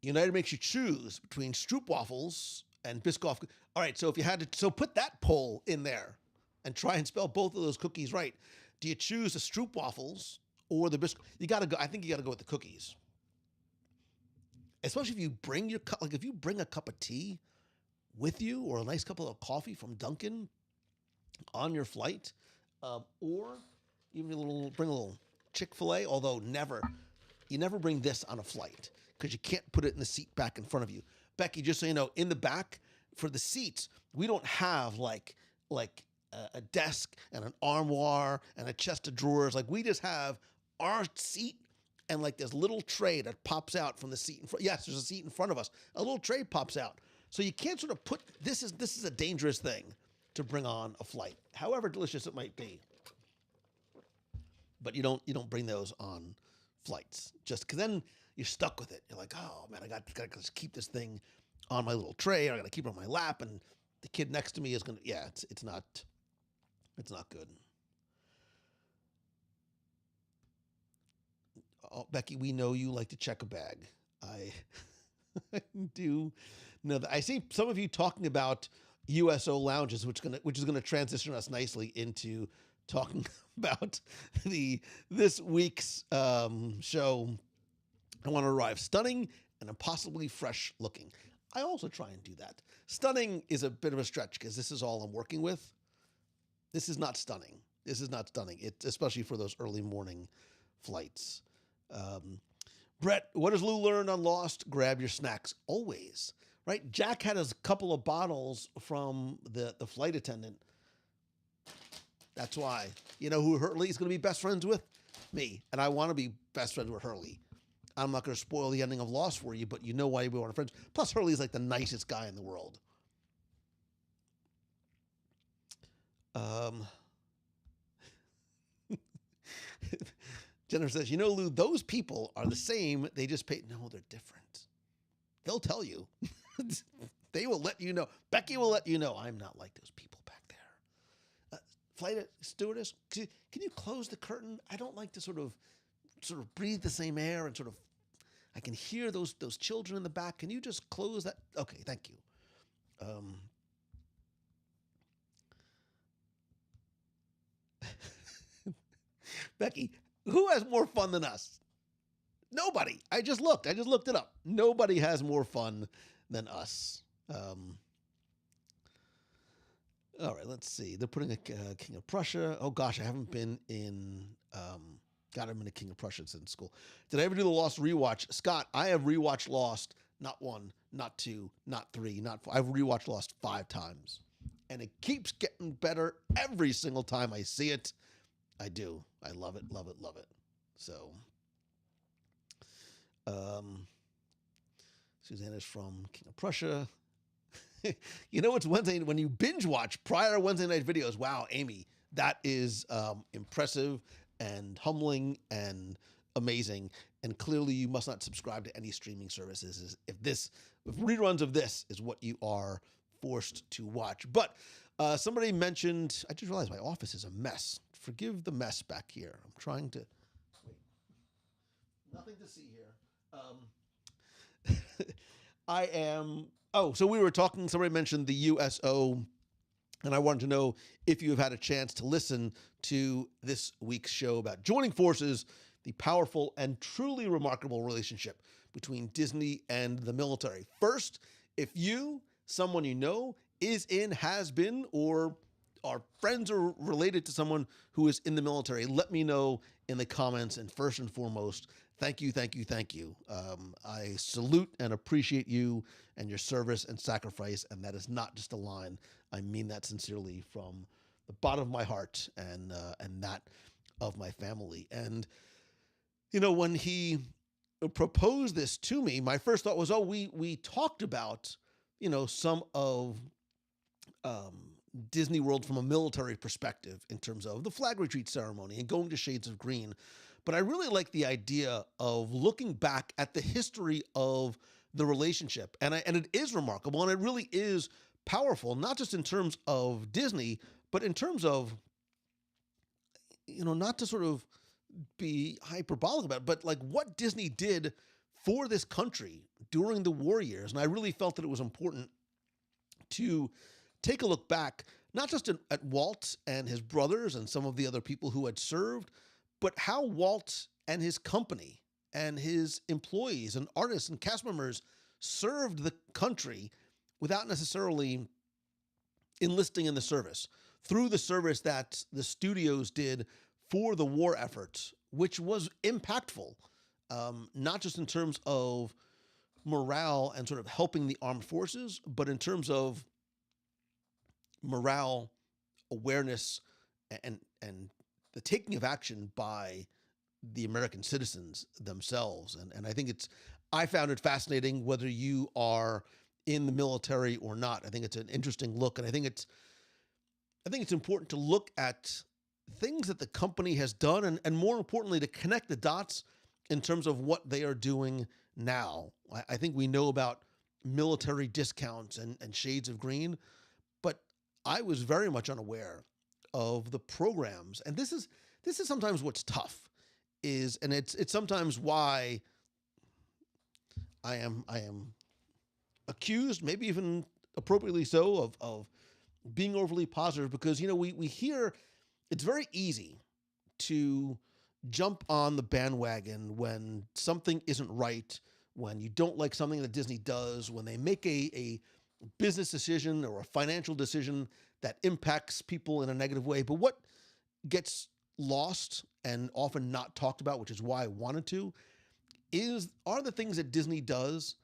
United makes you choose between Stroopwafels and Biscoff. All right, so if you had to, put that poll in there and try and spell both of those cookies right. Do you choose the Stroopwafels or the Biscoff? I think you got to go with the cookies. Especially if you bring your cup, like if you bring a cup of tea with you or a nice cup of coffee from Dunkin' on your flight, or even bring a little Chick-fil-A, although you never bring this on a flight because you can't put it in the seat back in front of you. Becky, just so you know, in the back for the seats, we don't have like a desk and an armoire and a chest of drawers. Like we just have our seat and like this little tray that pops out from the seat in front. Yes, there's a seat in front of us. A little tray pops out. So you can't sort of this is a dangerous thing to bring on a flight, however delicious it might be. But you don't bring those on flights just because then you're stuck with it. You're like, oh man, I got to keep this thing on my little tray, or I got to keep it on my lap, and the kid next to me is gonna. Yeah, it's not good. Oh, Becky, we know you like to check a bag. I do know that. I see some of you talking about USO lounges, which is gonna transition us nicely into talking about this week's show. I want to arrive stunning and impossibly fresh looking. I also try and do that. Stunning is a bit of a stretch because this is all I'm working with. This is not stunning. It's especially for those early morning flights. Brett, what has Lou learned on Lost? Grab your snacks always. Right? Jack had a couple of bottles from the flight attendant. That's why. You know who Hurley's going to be best friends with? Me. And I want to be best friends with Hurley. I'm not going to spoil the ending of Lost for you, but you know why we want to friends. Plus, Hurley's like the nicest guy in the world. Jennifer says, Lou, those people are the same. They just pay. No, they're different. They'll tell you. They will let you know. Becky will let you know. I'm not like those people back there. Flight stewardess, can you close the curtain? I don't like to sort of breathe the same air and I can hear those children in the back. Can you just close that? Okay, thank you. Becky, who has more fun than us? Nobody. I just looked it up. Nobody has more fun than us. All right, let's see. They're putting a King of Prussia. Oh gosh, I haven't been in. God, I'm in a King of Prussia since school. Did I ever do the Lost rewatch? Scott, I have rewatched Lost not 1, not 2, not 3, not 4. I've rewatched Lost 5 times, and it keeps getting better every single time I see it. I do. I love it, love it, love it. So, Susanna's from King of Prussia. It's Wednesday when you binge watch prior Wednesday night videos. Wow, Amy, that is impressive and humbling and amazing. And clearly you must not subscribe to any streaming services if reruns of this is what you are forced to watch. But somebody mentioned, I just realized my office is a mess. Forgive the mess back here. I'm trying to, wait, nothing to see here. So we were talking, somebody mentioned the USO, and I wanted to know if you have had a chance to listen to this week's show about joining forces, the powerful and truly remarkable relationship between Disney and the military. First, if you, someone you know, is in, has been, or are friends or related to someone who is in the military, let me know in the comments. And first and foremost, thank you. I salute and appreciate you and your service and sacrifice. And that is not just a line. I mean that sincerely from the bottom of my heart and that of my family. And, you know, when he proposed this to me, my first thought was, we talked about, you know, some of Disney World from a military perspective in terms of the flag retreat ceremony and going to Shades of Green. But I really like the idea of looking back at the history of the relationship. And it is remarkable, and it really is powerful, not just in terms of Disney, but in terms of, you know, not to sort of be hyperbolic about it, but like what Disney did for this country during the war years. And I really felt that it was important to take a look back, not just at Walt and his brothers and some of the other people who had served, but how Walt and his company and his employees and artists and cast members served the country without necessarily enlisting in the service, through the service that the studios did for the war effort, which was impactful, not just in terms of morale and sort of helping the armed forces, but in terms of morale, awareness, and the taking of action by the American citizens themselves. And I found it fascinating whether you are in the military or not. I think it's an interesting look. And I think it's important to look at things that the company has done and more importantly, to connect the dots in terms of what they are doing now. I think we know about military discounts and Shades of Green, but I was very much unaware of the programs. And this is sometimes what's tough and it's sometimes why I am accused, maybe even appropriately so, of being overly positive, because, you know, we hear it's very easy to jump on the bandwagon when something isn't right, when you don't like something that Disney does, when they make a business decision or a financial decision that impacts people in a negative way. But what gets lost and often not talked about, which is why I wanted to, are the things that Disney does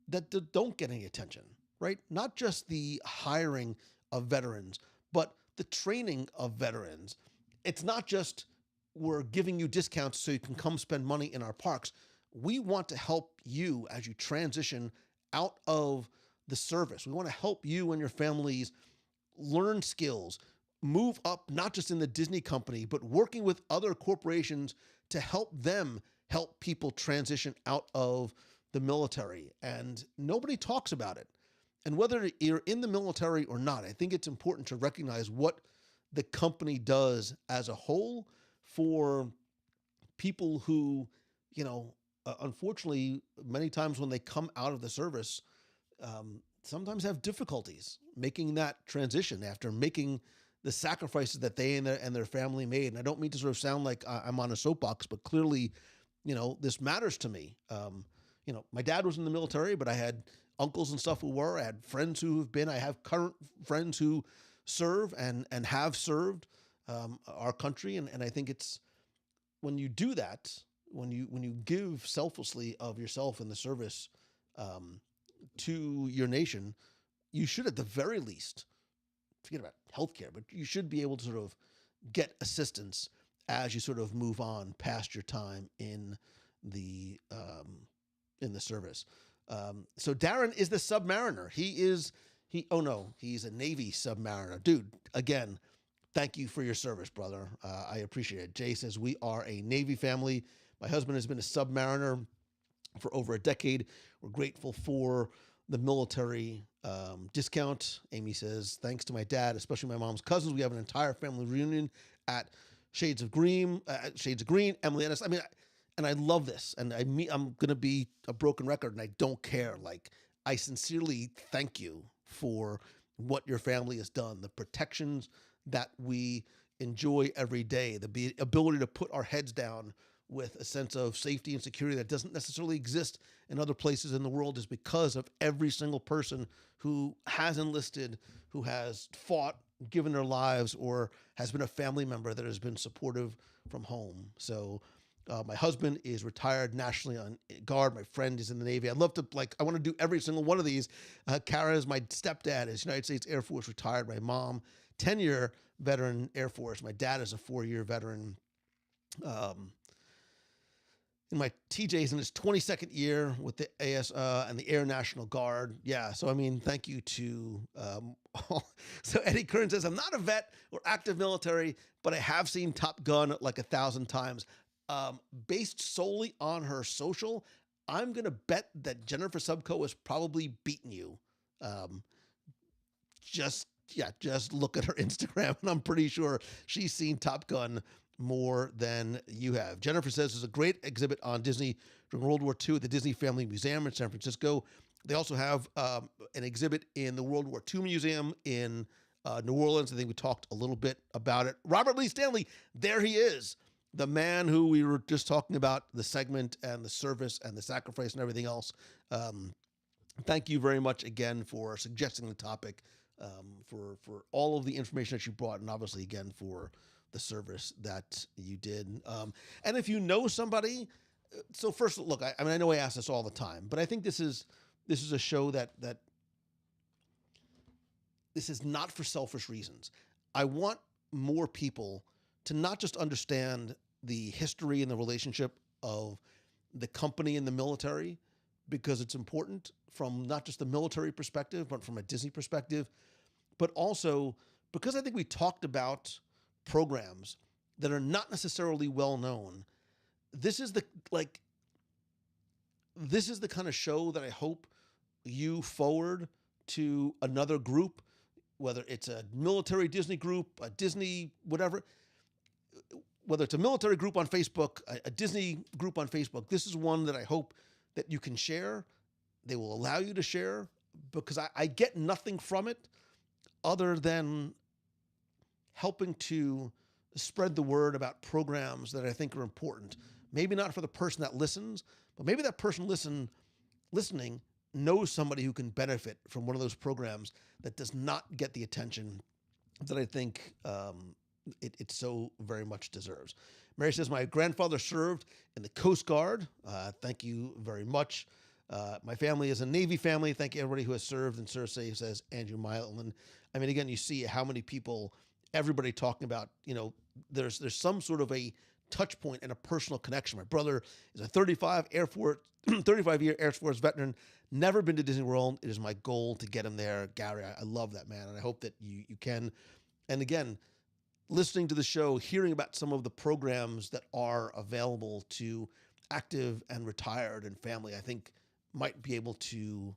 that don't get any attention, right? Not just the hiring of veterans, but the training of veterans. It's not just we're giving you discounts so you can come spend money in our parks. We want to help you as you transition out of the service. We want to help you and your families learn skills, move up, not just in the Disney company, but working with other corporations to help them help people transition out of the military. And nobody talks about it. And whether you're in the military or not, I think it's important to recognize what the company does as a whole for people who, you know, unfortunately, many times when they come out of the service, sometimes have difficulties making that transition after making the sacrifices that they and their family made. And I don't mean to sort of sound like I'm on a soapbox, but clearly, you know, this matters to me. You know, my dad was in the military, but I had uncles and stuff who were. I had friends who have been. I have current friends who serve and have served our country. And I think it's when you do that, when you give selflessly of yourself in the service to your nation, you should at the very least, forget about healthcare, but you should be able to sort of get assistance as you sort of move on past your time in the service. So Darren is the submariner. He's a Navy submariner. Dude, again, thank you for your service, brother. I appreciate it. Jay says, we are a Navy family. My husband has been a submariner for over a decade. We're grateful for the military discount. Amy says, thanks to my dad, especially my mom's cousins, we have an entire family reunion at Shades of Green. Emily Ennis. I mean, and I love this. And I'm going to be a broken record, and I don't care. Like, I sincerely thank you for what your family has done, the protections that we enjoy every day, the ability to put our heads down with a sense of safety and security that doesn't necessarily exist in other places in the world, is because of every single person who has enlisted, who has fought, given their lives, or has been a family member that has been supportive from home. So my husband is retired nationally on guard. My friend is in the Navy. I'd love to, I want to do every single one of these. Kara is my stepdad, is United States Air Force retired. My mom, 10-year veteran Air Force. My dad is a 4-year veteran. And my TJ is in his 22nd year with the AS and the Air National Guard. Yeah, so I mean, thank you to so Eddie Kern says, I'm not a vet or active military, but I have seen Top Gun like 1,000 times. Based solely on her social, I'm going to bet that Jennifer Subco has probably beaten you. Just look at her Instagram, and I'm pretty sure she's seen Top Gun more than you have. Jennifer says there's a great exhibit on Disney during World War II at the Disney Family Museum in San Francisco. They also have an exhibit in the World War II Museum in New Orleans. I think we talked a little bit about it. Robert Lee Stanley, there he is. The man who we were just talking about, the segment and the service and the sacrifice and everything else. Thank you very much again for suggesting the topic, for all of the information that you brought, and obviously again for the service that you did. And if you know somebody, so first, look, I mean, I know I ask this all the time, but I think this is a show that this is not for selfish reasons. I want more people to not just understand the history and the relationship of the company and the military, because it's important from not just the military perspective, but from a Disney perspective, but also because I think we talked about programs that are not necessarily well known. This is the kind of show that I hope you forward to another group, whether it's a military Disney group, a Disney whatever, whether it's a military group on Facebook, a Disney group on Facebook. This is one that I hope that you can share. They will allow you to share, because I get nothing from it other than helping to spread the word about programs that I think are important. Maybe not for the person that listens, but maybe that person listening knows somebody who can benefit from one of those programs that does not get the attention that I think it so very much deserves. Mary says, my grandfather served in the Coast Guard. Thank you very much. My family is a Navy family. Thank you, everybody who has served. And Cersei, says Andrew Mylan. I mean, again, you see how many people, everybody talking about, there's some sort of a touch point and a personal connection. My brother is a 35-year Air Force veteran, never been to Disney World. It is my goal to get him there. Gary, I love that, man. And I hope that you can. And again, listening to the show, hearing about some of the programs that are available to active and retired and family, I think might be able to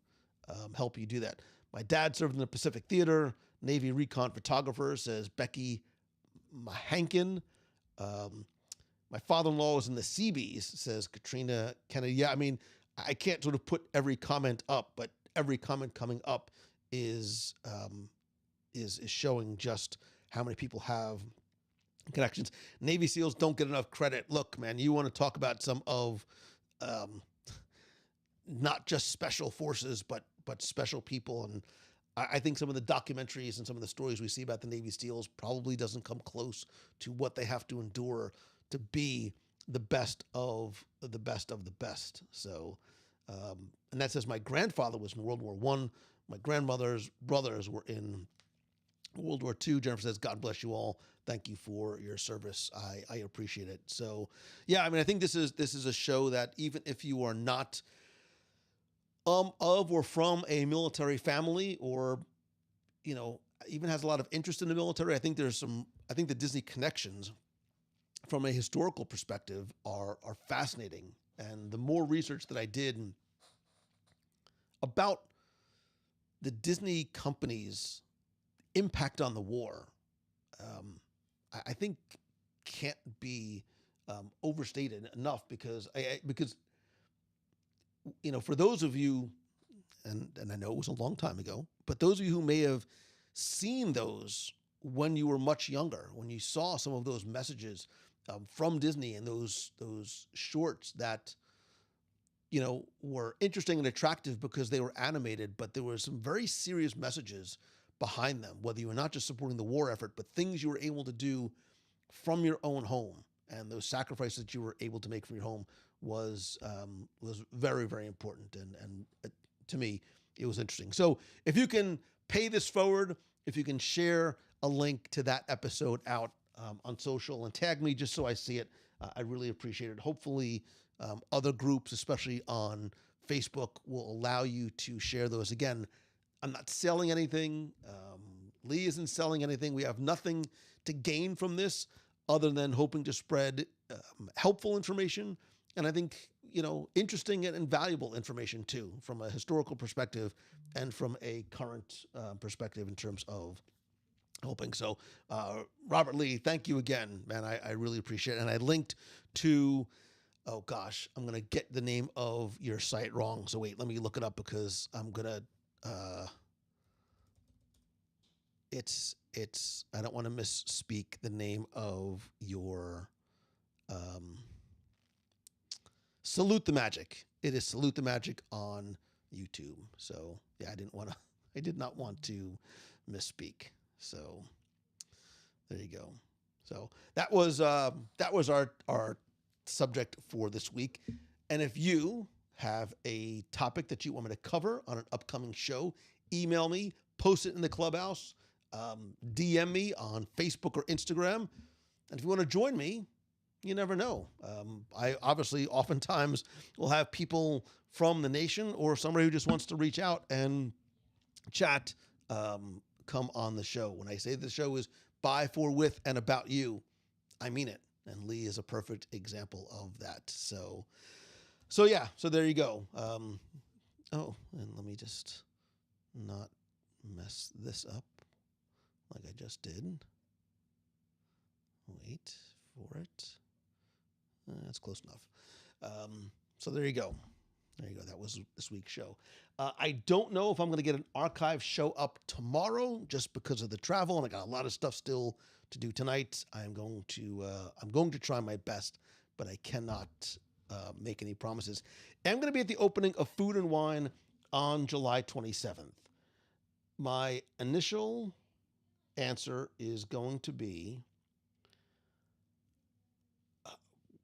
help you do that. My dad served in the Pacific Theater, Navy recon photographer, says Becky Mahankin. My father-in-law was in the Seabees, says Katrina Kennedy. Yeah, I mean, I can't sort of put every comment up, but every comment coming up is showing just how many people have connections. Navy SEALs don't get enough credit. Look, man, you want to talk about some of not just special forces, but special people. And I think some of the documentaries and some of the stories we see about the Navy SEALs probably doesn't come close to what they have to endure to be the best of the best of the best. So, and that says my grandfather was in World War I. My grandmother's brothers were in World War II. Jennifer says, God bless you all. Thank you for your service. I appreciate it. So, yeah, I mean, I think this is a show that even if you are not of or from a military family, or even has a lot of interest in the military, I think there's some I think the Disney connections from a historical perspective are fascinating. And the more research that I did about the Disney company's impact on the war, I think can't be overstated enough because for those of you, and I know it was a long time ago, but those of you who may have seen those when you were much younger, when you saw some of those messages from Disney and those shorts that were interesting and attractive because they were animated, but there were some very serious messages behind them, whether you were not just supporting the war effort, but things you were able to do from your own home, and those sacrifices that you were able to make from your home was very, very important. And to me, it was interesting. So if you can pay this forward, if you can share a link to that episode out on social and tag me just so I see it, I really appreciate it. Hopefully other groups, especially on Facebook, will allow you to share those. Again, I'm not selling anything. Lee isn't selling anything. We have nothing to gain from this other than hoping to spread helpful information. And I think, interesting and valuable information too, from a historical perspective and from a current perspective in terms of helping. So, Robert Lee, thank you again, man. I really appreciate it. And I linked to, oh gosh, I'm going to get the name of your site wrong. So wait, let me look it up because I'm going to, I don't want to misspeak the name of your, Salute the Magic. It is Salute the Magic on YouTube. So yeah, I did not want to misspeak. So there you go. So that was our subject for this week. And if you have a topic that you want me to cover on an upcoming show, email me, post it in the clubhouse, DM me on Facebook or Instagram. And if you want to join me, you never know. I obviously oftentimes will have people from the nation or somebody who just wants to reach out and chat come on the show. When I say the show is by, for, with, and about you, I mean it. And Lee is a perfect example of that. So yeah, so there you go. And let me just not mess this up like I just did. Wait for it. That's close enough. So there you go. There you go. That was this week's show. I don't know if I'm going to get an archive show up tomorrow just because of the travel, and I got a lot of stuff still to do tonight. I'm going to try my best, but I cannot make any promises. I'm going to be at the opening of Food and Wine on July 27th. My initial answer is going to be,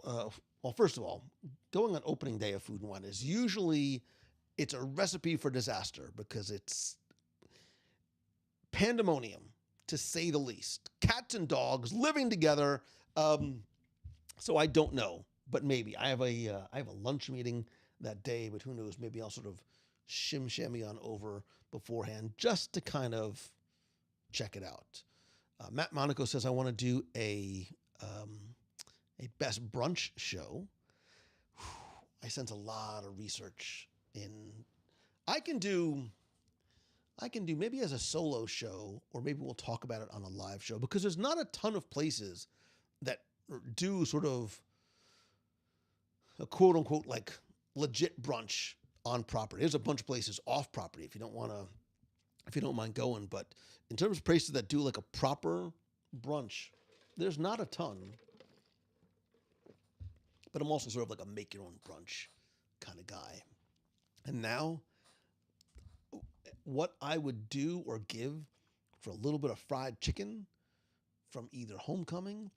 well, first of all, going on opening day of Food and Wine is usually, it's a recipe for disaster because it's pandemonium, to say the least. Cats and dogs living together. So I don't know, but maybe I have a lunch meeting that day, but who knows? Maybe I'll sort of shim-shammy on over beforehand just to kind of check it out. Matt Monaco says I want to do a best brunch show. I sense a lot of research in. I can do maybe as a solo show, or maybe we'll talk about it on a live show, because there's not a ton of places that do sort of a quote unquote like legit brunch on property. There's a bunch of places off property if you don't mind going, but in terms of places that do like a proper brunch, there's not a ton. But I'm also sort of like a make your own brunch kind of guy. And now, what I would do or give for a little bit of fried chicken from either Homecoming.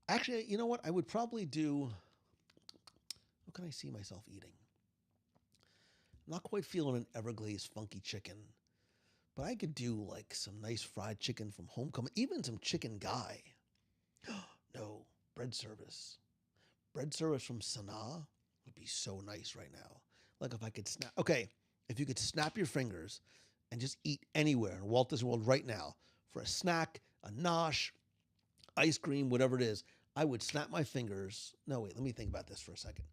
Actually, you know what? I would probably do, what can I see myself eating? I'm not quite feeling an Everglades funky chicken, but I could do like some nice fried chicken from Homecoming, even some chicken guy. No, bread service. Bread service from Sanaa would be so nice right now. Like if I could if you could snap your fingers and just eat anywhere in Walt Disney World right now for a snack, a nosh, ice cream, whatever it is, I would snap my fingers. No, wait, let me think about this for a second.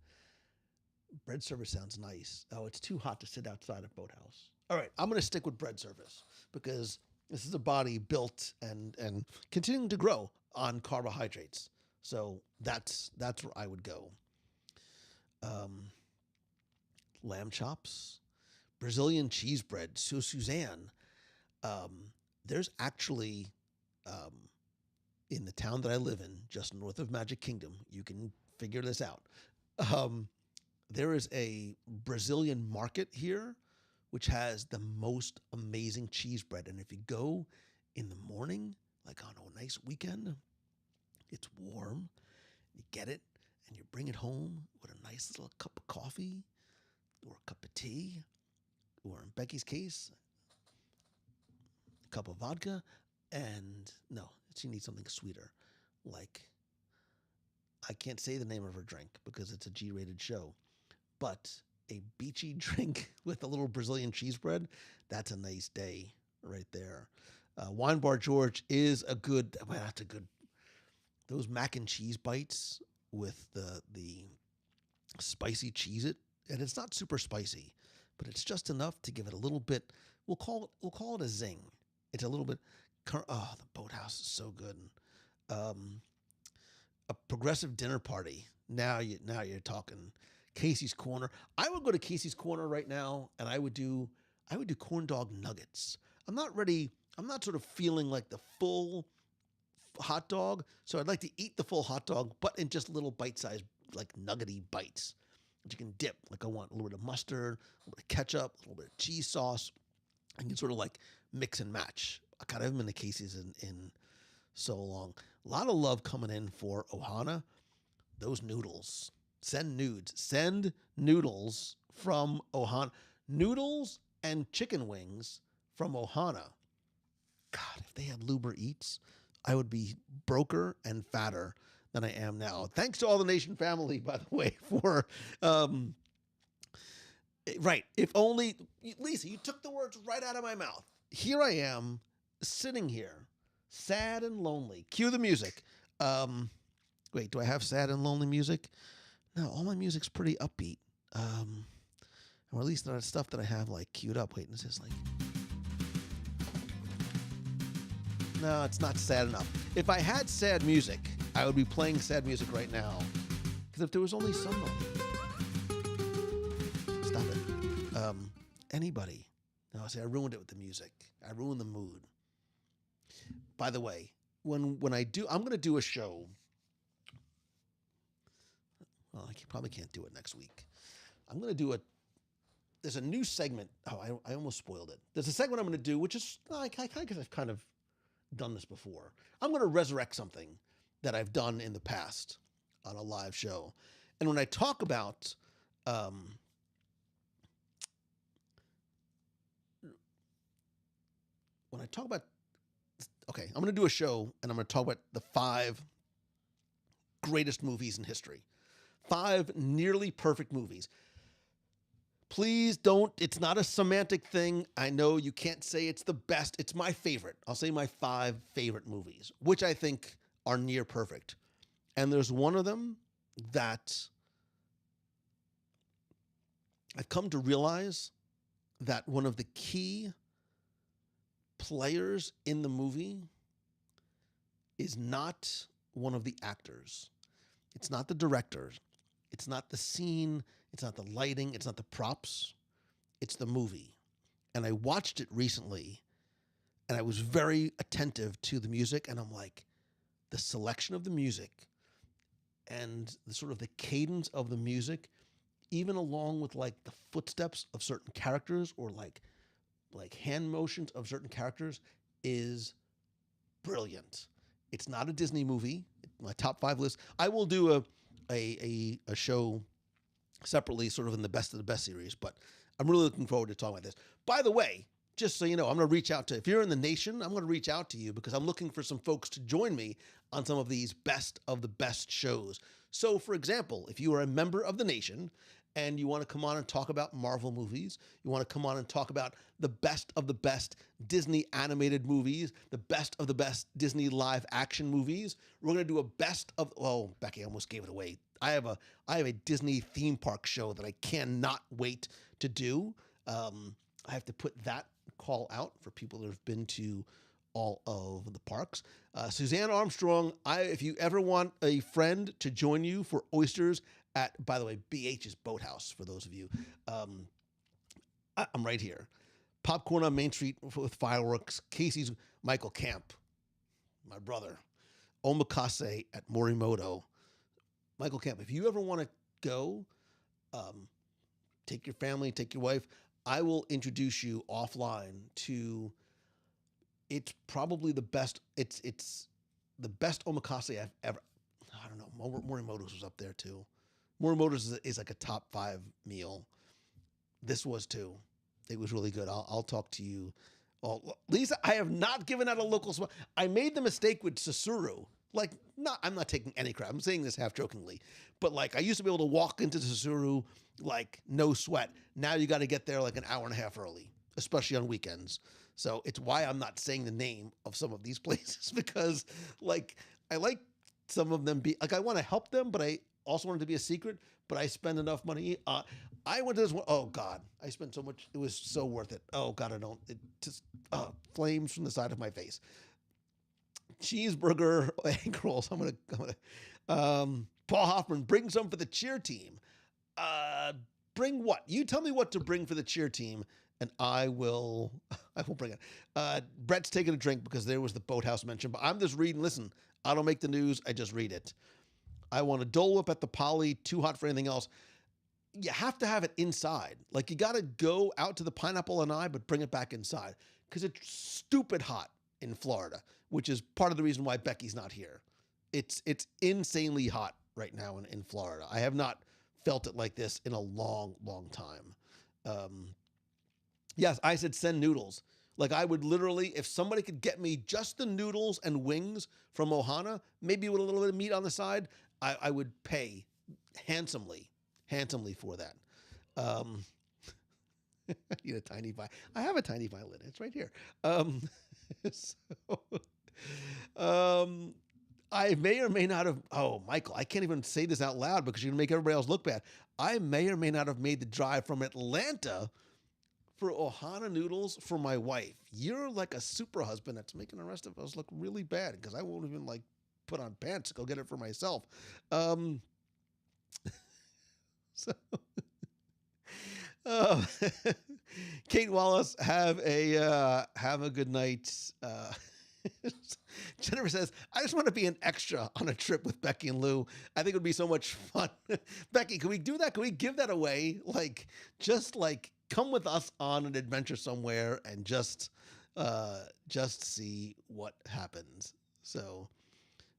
Bread service sounds nice. Oh, it's too hot to sit outside a boathouse. All right, I'm going to stick with bread service because this is a body built and continuing to grow on carbohydrates. So that's where I would go. Lamb chops, Brazilian cheese bread. So Suzanne, there's actually in the town that I live in, just north of Magic Kingdom, you can figure this out. There is a Brazilian market here, which has the most amazing cheese bread. And if you go in the morning, like on a nice weekend, it's warm, you get it, and you bring it home with a nice little cup of coffee or a cup of tea, or in Becky's case, a cup of vodka, and no, she needs something sweeter. Like, I can't say the name of her drink because it's a G-rated show, but a beachy drink with a little Brazilian cheese bread, that's a nice day right there. Wine Bar George is a good, well, that's a good, those mac and cheese bites with the spicy Cheez-It, and it's not super spicy, but it's just enough to give it a little bit, we'll call it a zing. It's a little bit, oh, the Boathouse is so good. A progressive dinner party. Now you're talking Casey's Corner. I would go to Casey's Corner right now, and I would do corn dog nuggets. I'm not sort of feeling like the full hot dog, so I'd like to eat the full hot dog, but in just little bite-sized, like nuggety bites that you can dip. Like I want a little bit of mustard, a little bit of ketchup, a little bit of cheese sauce. I can sort of like mix and match. I haven't been to Casey's in so long. A lot of love coming in for Ohana. Those noodles. Send nudes. Send noodles from Ohana. Noodles and chicken wings from Ohana. God, if they had Luber Eats, I would be broker and fatter than I am now. Thanks to all the Nation family, by the way, for right. If only, Lisa, you took the words right out of my mouth. Here I am, sitting here, sad and lonely. Cue the music. Wait, do I have sad and lonely music? No, all my music's pretty upbeat. Or at least not stuff that I have like queued up. Wait, this is like, no, it's not sad enough. If I had sad music, I would be playing sad music right now. Because if there was only somebody, stop it. Anybody. No, I ruined it with the music. I ruined the mood. By the way, when I'm going to do a show. Well, I probably can't do it next week. I'm going to do there's a new segment. Oh, I almost spoiled it. There's a segment I'm going to do, which is, I guess I've kind of done this before. I'm going to resurrect something that I've done in the past on a live show. And when I talk about, okay, I'm going to do a show and I'm going to talk about the 5 greatest movies in history. 5 nearly perfect movies. Please don't, it's not a semantic thing. I know you can't say it's the best. It's my favorite. I'll say my 5 favorite movies, which I think are near perfect. And there's one of them that I've come to realize that one of the key players in the movie is not one of the actors. It's not the director. It's not the scene. It's not the lighting. It's not the props. It's the movie. And I watched it recently, and I was very attentive to the music, and I'm like, the selection of the music and the sort of the cadence of the music, even along with like the footsteps of certain characters or like hand motions of certain characters, is brilliant. It's not a Disney movie. My top 5 list. I will do a show separately, sort of in the best of the best series, but I'm really looking forward to talking about this. By the way, just so you know, I'm going to reach out to, if you're in the nation, I'm going to reach out to you because I'm looking for some folks to join me on some of these best of the best shows. So, for example, if you are a member of the nation and you want to come on and talk about Marvel movies, you want to come on and talk about the best of the best Disney animated movies, the best of the best Disney live action movies, we're going to do a best of, oh, Becky, I almost gave it away. I have a Disney theme park show that I cannot wait to do. I have to put that call out for people that have been to all of the parks. Suzanne Armstrong, if you ever want a friend to join you for oysters at, by the way, BH's Boathouse, for those of you, I'm right here. Popcorn on Main Street with fireworks. Casey's Michael Camp, my brother. Omakase at Morimoto. Michael Camp, if you ever want to go, take your family, take your wife, I will introduce you offline to, it's probably the best, it's the best omakase I've ever, I don't know, Morimoto's was up there too. Morimoto's is like a top 5 meal. This was too. It was really good. I'll talk to you. Oh, Lisa, I have not given out a local spot. I made the mistake with Susuru. Like, I'm not taking any crap. I'm saying this half jokingly, but like I used to be able to walk into Susuru like no sweat. Now you got to get there like an hour and a half early, especially on weekends. So it's why I'm not saying the name of some of these places, because like I like some of them be like, I want to help them, but I also want it to be a secret, but I spend enough money. I went to this one. Oh God, I spent so much. It was so worth it. Oh God, it just flames from the side of my face. Cheeseburger, egg rolls. I'm gonna, Paul Hoffman, bring some for the cheer team. Bring what? You tell me what to bring for the cheer team, and I will bring it. Brett's taking a drink because there was the Boathouse mention, but I'm just reading. Listen, I don't make the news. I just read it. I want a Dole Whip at the Poly, too hot for anything else. You have to have it inside. Like you got to go out to the Pineapple and I, but bring it back inside because it's stupid hot in Florida, which is part of the reason why Becky's not here. It's insanely hot right now in Florida. I have not felt it like this in a long, long time. Yes, I said send noodles. Like I would literally, if somebody could get me just the noodles and wings from Ohana, maybe with a little bit of meat on the side, I would pay handsomely for that. I need a tiny violin. I have a tiny violin. It's right here. I may or may not have, oh, Michael, I can't even say this out loud because you're going to make everybody else look bad. I may or may not have made the drive from Atlanta for Ohana noodles for my wife. You're like a super husband that's making the rest of us look really bad because I won't even like put on pants to go get it for myself. So, Kate Wallace, have a good night. Jennifer says, I just want to be an extra on a trip with Becky and Lou. I think it would be so much fun. Becky, can we do that? Can we give that away? Like, just like come with us on an adventure somewhere and just see what happens. So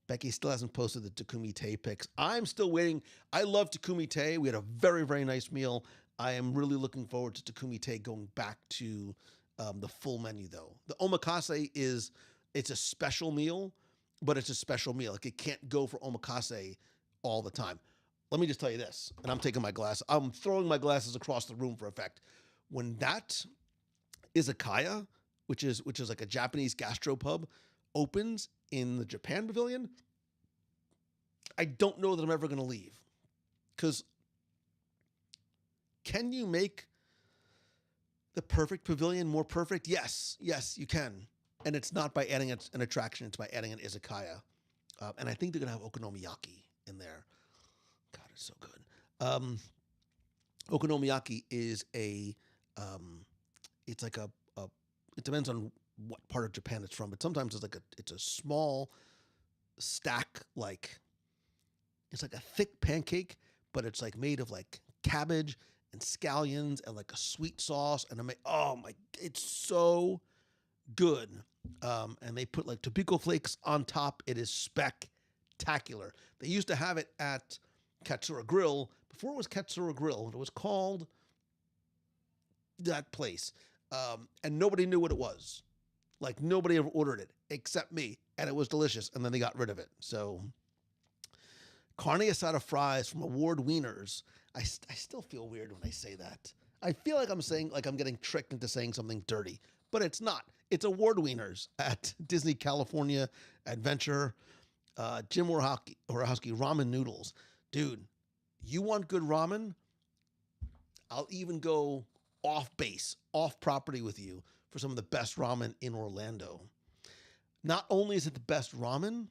Becky still hasn't posted the Takumi Te pics. I'm still waiting. I love Takumi Te. We had a very, very nice meal. I am really looking forward to Takumi Te going back to the full menu, though. The omakase it's a special meal, but it's a special meal. Like it can't go for omakase all the time. Let me just tell you this, and I'm throwing my glasses across the room for effect. When that izakaya, which is like a Japanese gastropub, opens in the Japan Pavilion, I don't know that I'm ever going to leave. Because can you make the perfect pavilion more perfect? Yes, you can. And it's not by adding an attraction, it's by adding an izakaya. And I think they're going to have okonomiyaki in there. God, it's so good. Okonomiyaki is it's like it depends on what part of Japan it's from, but sometimes it's a small stack, it's like a thick pancake, but it's like made of like cabbage and scallions and like a sweet sauce. And it's so good. And they put like tobacco flakes on top. It is spectacular. They used to have it at Katsura Grill before it was Katsura Grill. It was called that place. And nobody knew what it was. Like nobody ever ordered it except me, and it was delicious. And then they got rid of it. So carne asada fries from Award Wieners. I still feel weird when I say that. I feel like I'm saying, like I'm getting tricked into saying something dirty, but it's not. It's award wieners at Disney California Adventure. Jim Worohowski ramen noodles. Dude, you want good ramen? I'll even go off base, off property with you for some of the best ramen in Orlando. Not only is it the best ramen,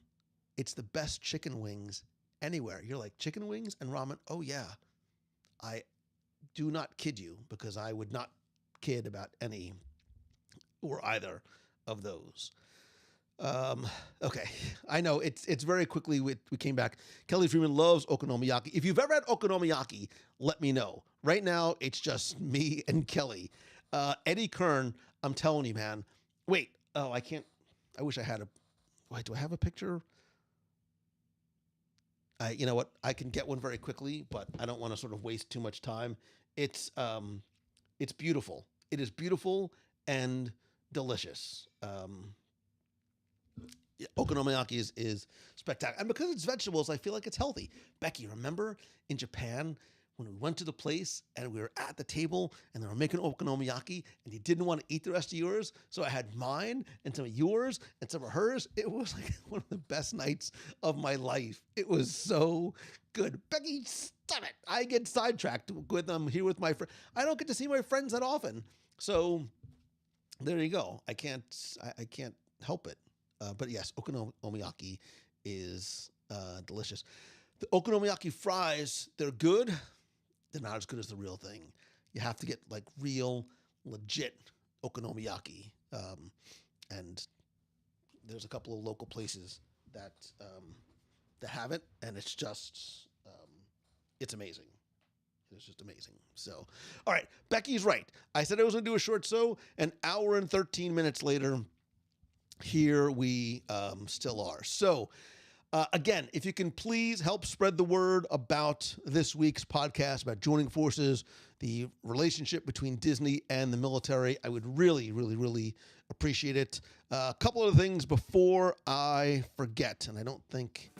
it's the best chicken wings anywhere. You're like, chicken wings and ramen? Oh, yeah. I do not kid you, because I would not kid about any or either of those. Okay, I know it's very quickly we came back. Kelly Freeman loves okonomiyaki. If you've ever had okonomiyaki, let me know. Right now, it's just me and Kelly. Eddie Kern, I'm telling you, man. Wait, I can't. I wish I had a. Wait, do I have a picture? You know what? I can get one very quickly, but I don't want to sort of waste too much time. It's beautiful. It is beautiful and delicious. Okonomiyaki is spectacular. And because it's vegetables, I feel like it's healthy. Becky, remember in Japan when we went to the place and we were at the table and they were making okonomiyaki and you didn't want to eat the rest of yours? So I had mine and some of yours and some of hers. It was like one of the best nights of my life. It was so good. Becky, stop it. I get sidetracked with them here with my friend. I don't get to see my friends that often. So there you go. I can't help it. But yes, okonomiyaki is delicious. The okonomiyaki fries, they're good. They're not as good as the real thing. You have to get like real, legit okonomiyaki. And there's a couple of local places that have it, and it's just, it's amazing. It's just amazing. So, all right, Becky's right. I said I was going to do a short show. An hour and 13 minutes later, here we still are. So, again, if you can please help spread the word about this week's podcast, about joining forces, the relationship between Disney and the military, I would really, really, really appreciate it. A couple of things before I forget, and I don't think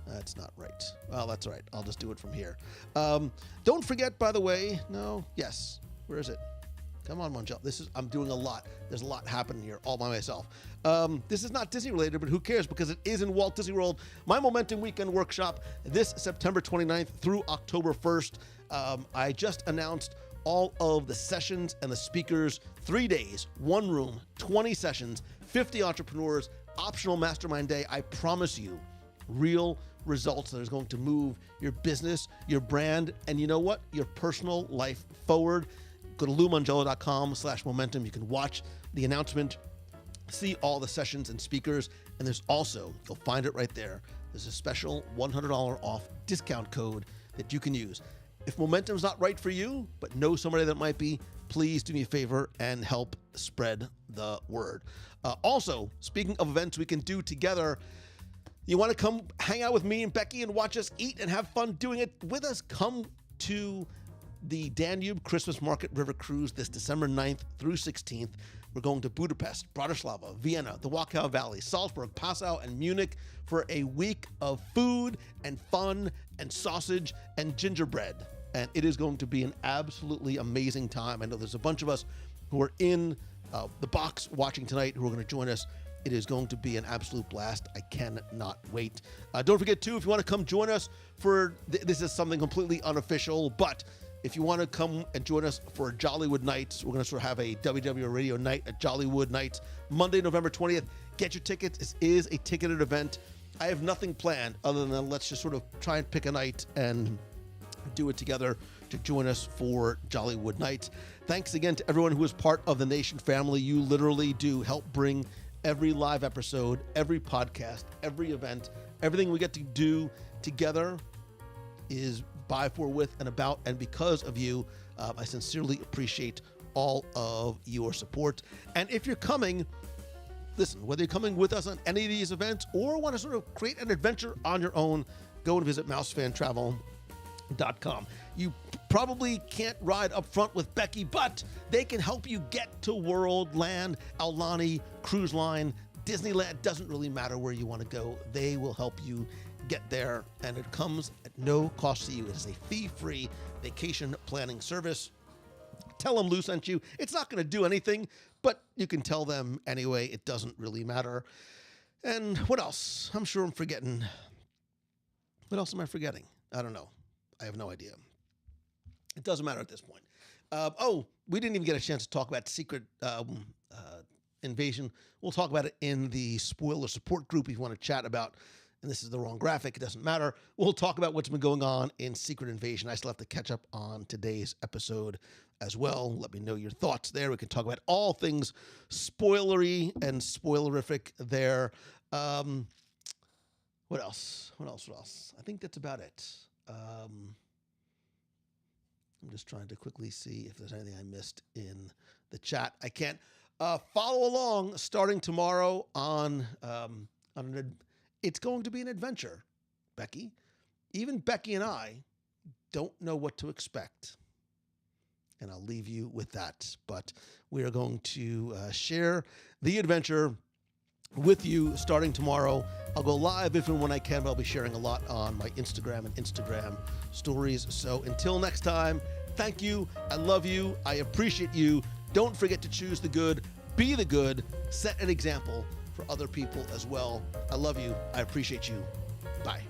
that's not right. Well, that's all right. I'll just do it from here. Don't forget, by the way, where is it? Come on, Monjel. I'm doing a lot. There's a lot happening here all by myself. This is not Disney related, but who cares, because it is in Walt Disney World. My Momentum Weekend Workshop this September 29th through October 1st. I just announced all of the sessions and the speakers. 3 days, one room, 20 sessions, 50 entrepreneurs, optional mastermind day. I promise you, real results that is going to move your business, your brand, and you know what? Your personal life forward. Go to LouMongello.com/momentum. You can watch the announcement, see all the sessions and speakers, and there's also, you'll find it right there, there's a special $100 off discount code that you can use. If momentum's not right for you, but know somebody that might be, please do me a favor and help spread the word. Also, speaking of events we can do together, you want to come hang out with me and Becky and watch us eat and have fun doing it with us? Come to the Danube Christmas Market River Cruise this December 9th through 16th. We're going to Budapest, Bratislava, Vienna, the Wachau Valley, Salzburg, Passau, and Munich for a week of food and fun and sausage and gingerbread. And it is going to be an absolutely amazing time. I know there's a bunch of us who are in the box watching tonight who are going to join us. It is going to be an absolute blast. I cannot wait. Don't forget, too, if you want to come join us for, this is something completely unofficial, but if you want to come and join us for Jollywood Nights, we're going to sort of have a WDW Radio night at Jollywood Nights, Monday, November 20th. Get your tickets. This is a ticketed event. I have nothing planned other than let's just sort of try and pick a night and do it together to join us for Jollywood Nights. Thanks again to everyone who is part of the Nation family. You literally do help bring every live episode, every podcast, every event, everything we get to do together is by, for, with, and about, and because of you. I sincerely appreciate all of your support. And if you're coming, listen, whether you're coming with us on any of these events or want to sort of create an adventure on your own, go and visit mousefantravel.com. You probably can't ride up front with Becky, but they can help you get to World, Land, Aulani, Cruise Line, Disneyland. Doesn't really matter where you want to go. They will help you get there, and it comes at no cost to you. It is a fee-free vacation planning service. Tell them Lou sent you. It's not going to do anything, but you can tell them anyway. It doesn't really matter. And what else? I'm sure I'm forgetting. What else am I forgetting? I don't know. I have no idea. It doesn't matter at this point. We didn't even get a chance to talk about Secret Invasion. We'll talk about it in the spoiler support group if you want to chat about, and this is the wrong graphic, it doesn't matter. We'll talk about what's been going on in Secret Invasion. I still have to catch up on today's episode as well. Let me know your thoughts there. We can talk about all things spoilery and spoilerific there. What else? I think that's about it. I'm just trying to quickly see if there's anything I missed in the chat. I can't. Follow along starting tomorrow on it's going to be an adventure, Becky. Even Becky and I don't know what to expect. And I'll leave you with that. But we are going to share the adventure with you starting tomorrow. I'll go live if and when I can, but I'll be sharing a lot on my Instagram and Instagram stories. So until next time, thank you. I love you. I appreciate you. Don't forget to choose the good, be the good, set an example for other people as well. I love you. I appreciate you. Bye.